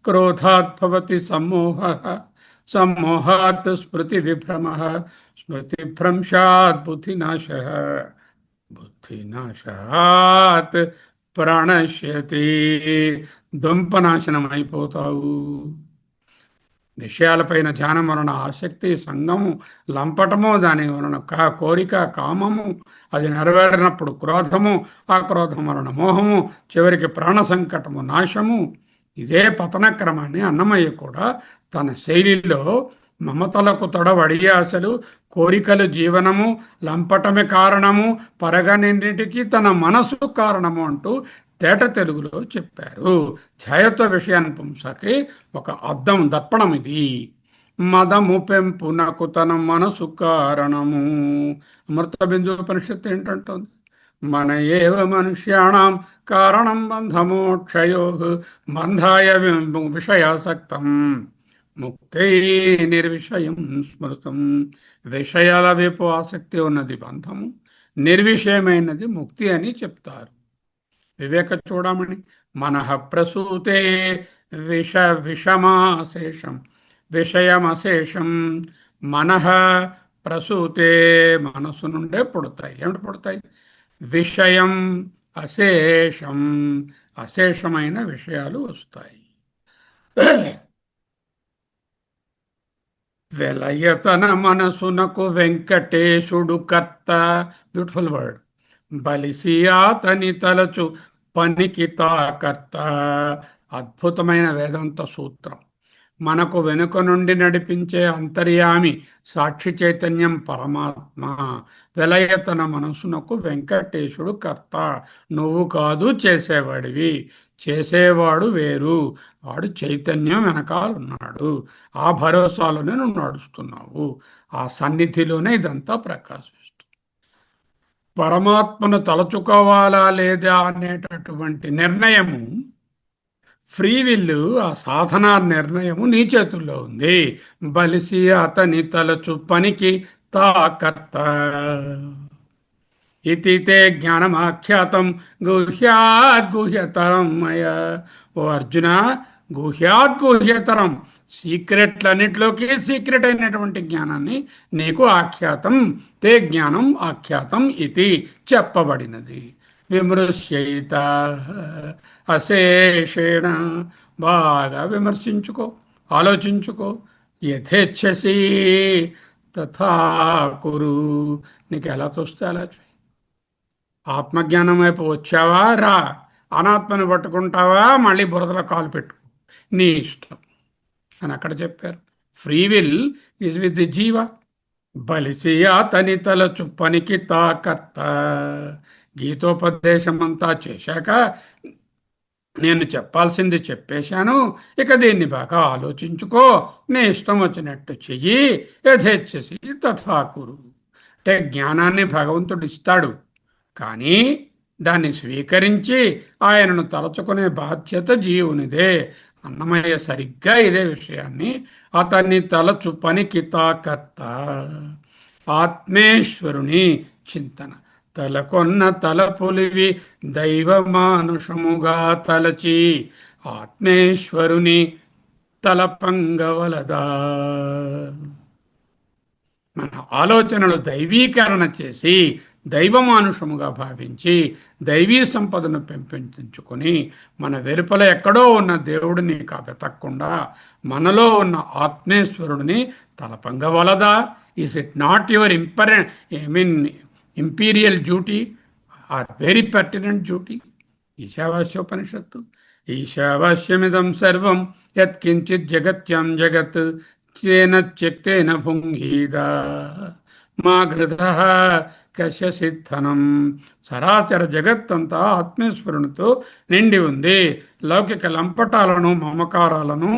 క్రోధాత్ భవతి సమ్మోహః సమ్మోహాత్ స్మృతి విభ్రమః స్మృతిభ్రంశాత్ బుద్ధినాశః బుద్ధినాశాత్ ప్రణశ్యతి. దుంపనాశనం అయిపోతావు. విషయాలపైన ధ్యానం వలన ఆసక్తి, సంగము, లంపటము, దాని వలన కోరిక, కామము, అది నెరవేరినప్పుడు క్రోధము, ఆ క్రోధం వలన మోహము, చివరికి ప్రాణ సంకటము, నాశము. ఇదే పతన క్రమాన్ని అన్నమయ్య కూడా తన శైలిలో మమతలకు తొడవడియాసలు, కోరికలు జీవనము, లంపటమే కారణము, పరగనిన్నిటికీ తన మనసు కారణము అంటూ తేట తెలుగులో చెప్పారు. ఛాయత్వ విషయాన్ని పుంసకి ఒక అద్దం, దర్పణం ఇది. మదము పెంపునకు తన మనసు కారణము. అమృత బిందు ఉపనిషత్తు ఏంటంటుంది? మన ఏవ మనుష్యాణం కారణం బంధమోక్షయో బంధాయ విషయాసక్తం ముక్తై నిర్విషయం స్మృతం. విషయాల వైపు ఆసక్తి ఉన్నది బంధము, నిర్విషయమైనది ముక్తి అని చెప్తారు. వివేక చూడమని మనః ప్రసూతే విషమాశేషం విషయమశేషం. మనః ప్రసూతే మనసు నుండే పుడతాయి. ఏమిటి పుడతాయి? విషయం అశేషం, అశేషమైన విషయాలు వస్తాయి. వెలయతన మనసునకు వెంకటేశుడు కర్త. Beautiful word. బలిసి అతని తలచు పనికి తాకర్త. అద్భుతమైన వేదాంత సూత్రం. మనకు వెనుక నుండి నడిపించే అంతర్యామి సాక్షి చైతన్యం పరమాత్మ. వెలయతన మనసునకు వెంకటేశుడు కర్త. నువ్వు కాదు చేసేవాడివి, చేసేవాడు వేరు. వాడు చైతన్యం వెనకాలన్నాడు. ఆ భరోసాలోనే నువ్వు నడుస్తున్నావు. ఆ సన్నిధిలోనే ఇదంతా ప్రకాశిస్తుంది. పరమాత్మను తలచుకోవాలా లేదా అనేటటువంటి నిర్ణయము, ఫ్రీ విల్లు, ఆ సాధనా నిర్ణయము నీ చేతుల్లో ఉంది. బలిసి అతని తలచు పనికి తాకర్త. ఇతితే జ్ఞానమాఖ్యాతం గుహ్యాద్గుహ్యతరం మయ. ఓ అర్జున, గుహ్యాద్గుహ్యతరం, సీక్రెట్లన్నిటిలోకి సీక్రెట్ అయినటువంటి జ్ఞానాన్ని నీకు ఆఖ్యాతం, తే జ్ఞానం ఆఖ్యాతం ఇది చెప్పబడినది. విమృశ్యయిత అశేషేణ. బాగా విమర్శించుకో, ఆలోచించుకో. యథేచ్ఛసి తథా కురు. నీకు ఎలా తోస్తే అలా చేయి. ఆత్మజ్ఞానం వైపు వచ్చావా, రా. అనాత్మని పట్టుకుంటావా, మళ్ళీ బురదలో కాలు పెట్టుకో, నీ ఇష్టం అని అక్కడ చెప్పారు. Free will is with the జీవ. బలిసి అతని తలచు పనికి తాకర్త. గీతోపదేశం అంతా చేశాక నేను చెప్పాల్సింది చెప్పేశాను, ఇక దీన్ని బాగా ఆలోచించుకో, నీ ఇష్టం వచ్చినట్టు చెయ్యి. యథేచ్ఛసి తథాకురు. అంటే జ్ఞానాన్ని భగవంతుడు ఇస్తాడు, కానీ దాన్ని స్వీకరించి ఆయనను తలచుకునే బాధ్యత జీవునిదే. అన్నమయ్య సరిగ్గా ఇదే విషయాన్ని అతన్ని తలచు పనికి తాకత్త ఆత్మేశ్వరుని చింతన తలకొన్న తలపులివి దైవమానుషముగా తలచి ఆత్మేశ్వరుని తలపంగవలదా. మన ఆలోచనలు దైవీకరణ చేసి దైవమానుషముగా భావించి దైవీ సంపదను పెంపొందించుకొని మన వెలుపల ఎక్కడో ఉన్న దేవుడిని వెతకకుండా మనలో ఉన్న ఆత్మేశ్వరుడిని తలపంగవలదా. Is it not your imperial duty or very pertinent duty. ఈశావాస్యోపనిషత్తు ఈశావాస్యమిదం సర్వం యత్కించిత్ జగత్యం జగత్ తేన త్యక్తేన భుంగీదా మా గృధ కశ్యసిద్ధనం. సరాచర జగత్తంతా ఆత్మేశ్వరునితో నిండి ఉంది. లౌకిక లంపటాలను మమకారాలను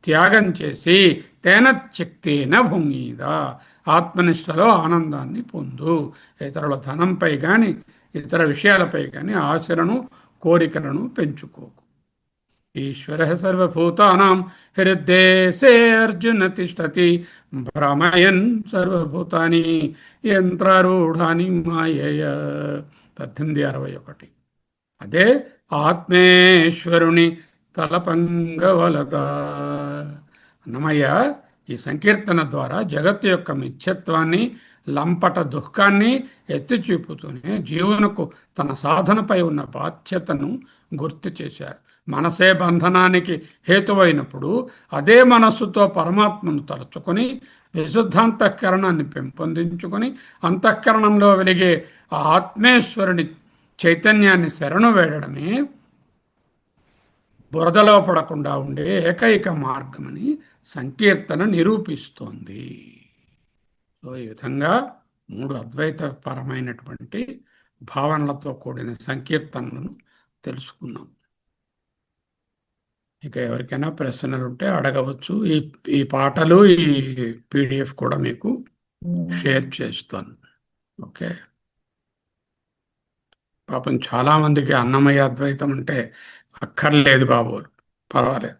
త్యాగం చేసి తేన త్యక్తేన భుంగీదా ఆత్మనిష్టలో ఆనందాన్ని పొందు. ఇతరుల ధనంపై కానీ ఇతర విషయాలపై కానీ ఆశలను కోరికలను పెంచుకోకు. ఈశ్వర సర్వభూతానాం హృద్దేశే అర్జున తిష్టతి భ్రమయన్ సర్వభూతాని యంత్రారూఢాని మాయయ. 1861. అదే ఆత్మేశ్వరుని తలపంగవలదా. అన్నమయ్య ఈ సంకీర్తన ద్వారా జగత్తు యొక్క మిథ్యత్వాన్ని లంపట దుఃఖాన్ని ఎత్తి చూపుతూనే జీవునకు తన సాధనపై ఉన్న బాధ్యతను గుర్తు చేశారు. మనసే బంధనానికి హేతువైనప్పుడు అదే మనస్సుతో పరమాత్మను తలుచుకొని విశుద్ధాంతఃకరణాన్ని పెంపొందించుకొని అంతఃకరణంలో వెలిగే ఆ ఆత్మేశ్వరుని చైతన్యాన్ని శరణు వేడడమే బురదలో పడకుండా ఉండే ఏకైక మార్గమని సంకీర్తన నిరూపిస్తోంది. సో ఈ విధంగా 3 అద్వైతపరమైనటువంటి భావనలతో కూడిన సంకీర్తనలను తెలుసుకున్నాం. ఇక ఎవరికైనా ప్రశ్నలు ఉంటే అడగవచ్చు. ఈ పాటలు ఈ పీడిఎఫ్ కూడా మీకు షేర్ చేస్తాను. ఓకే. పాపం చాలామందికి అన్నమయ్య అద్వైతం అంటే అక్కర్లేదు కాబోలు. పర్వాలేదు.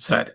సరే.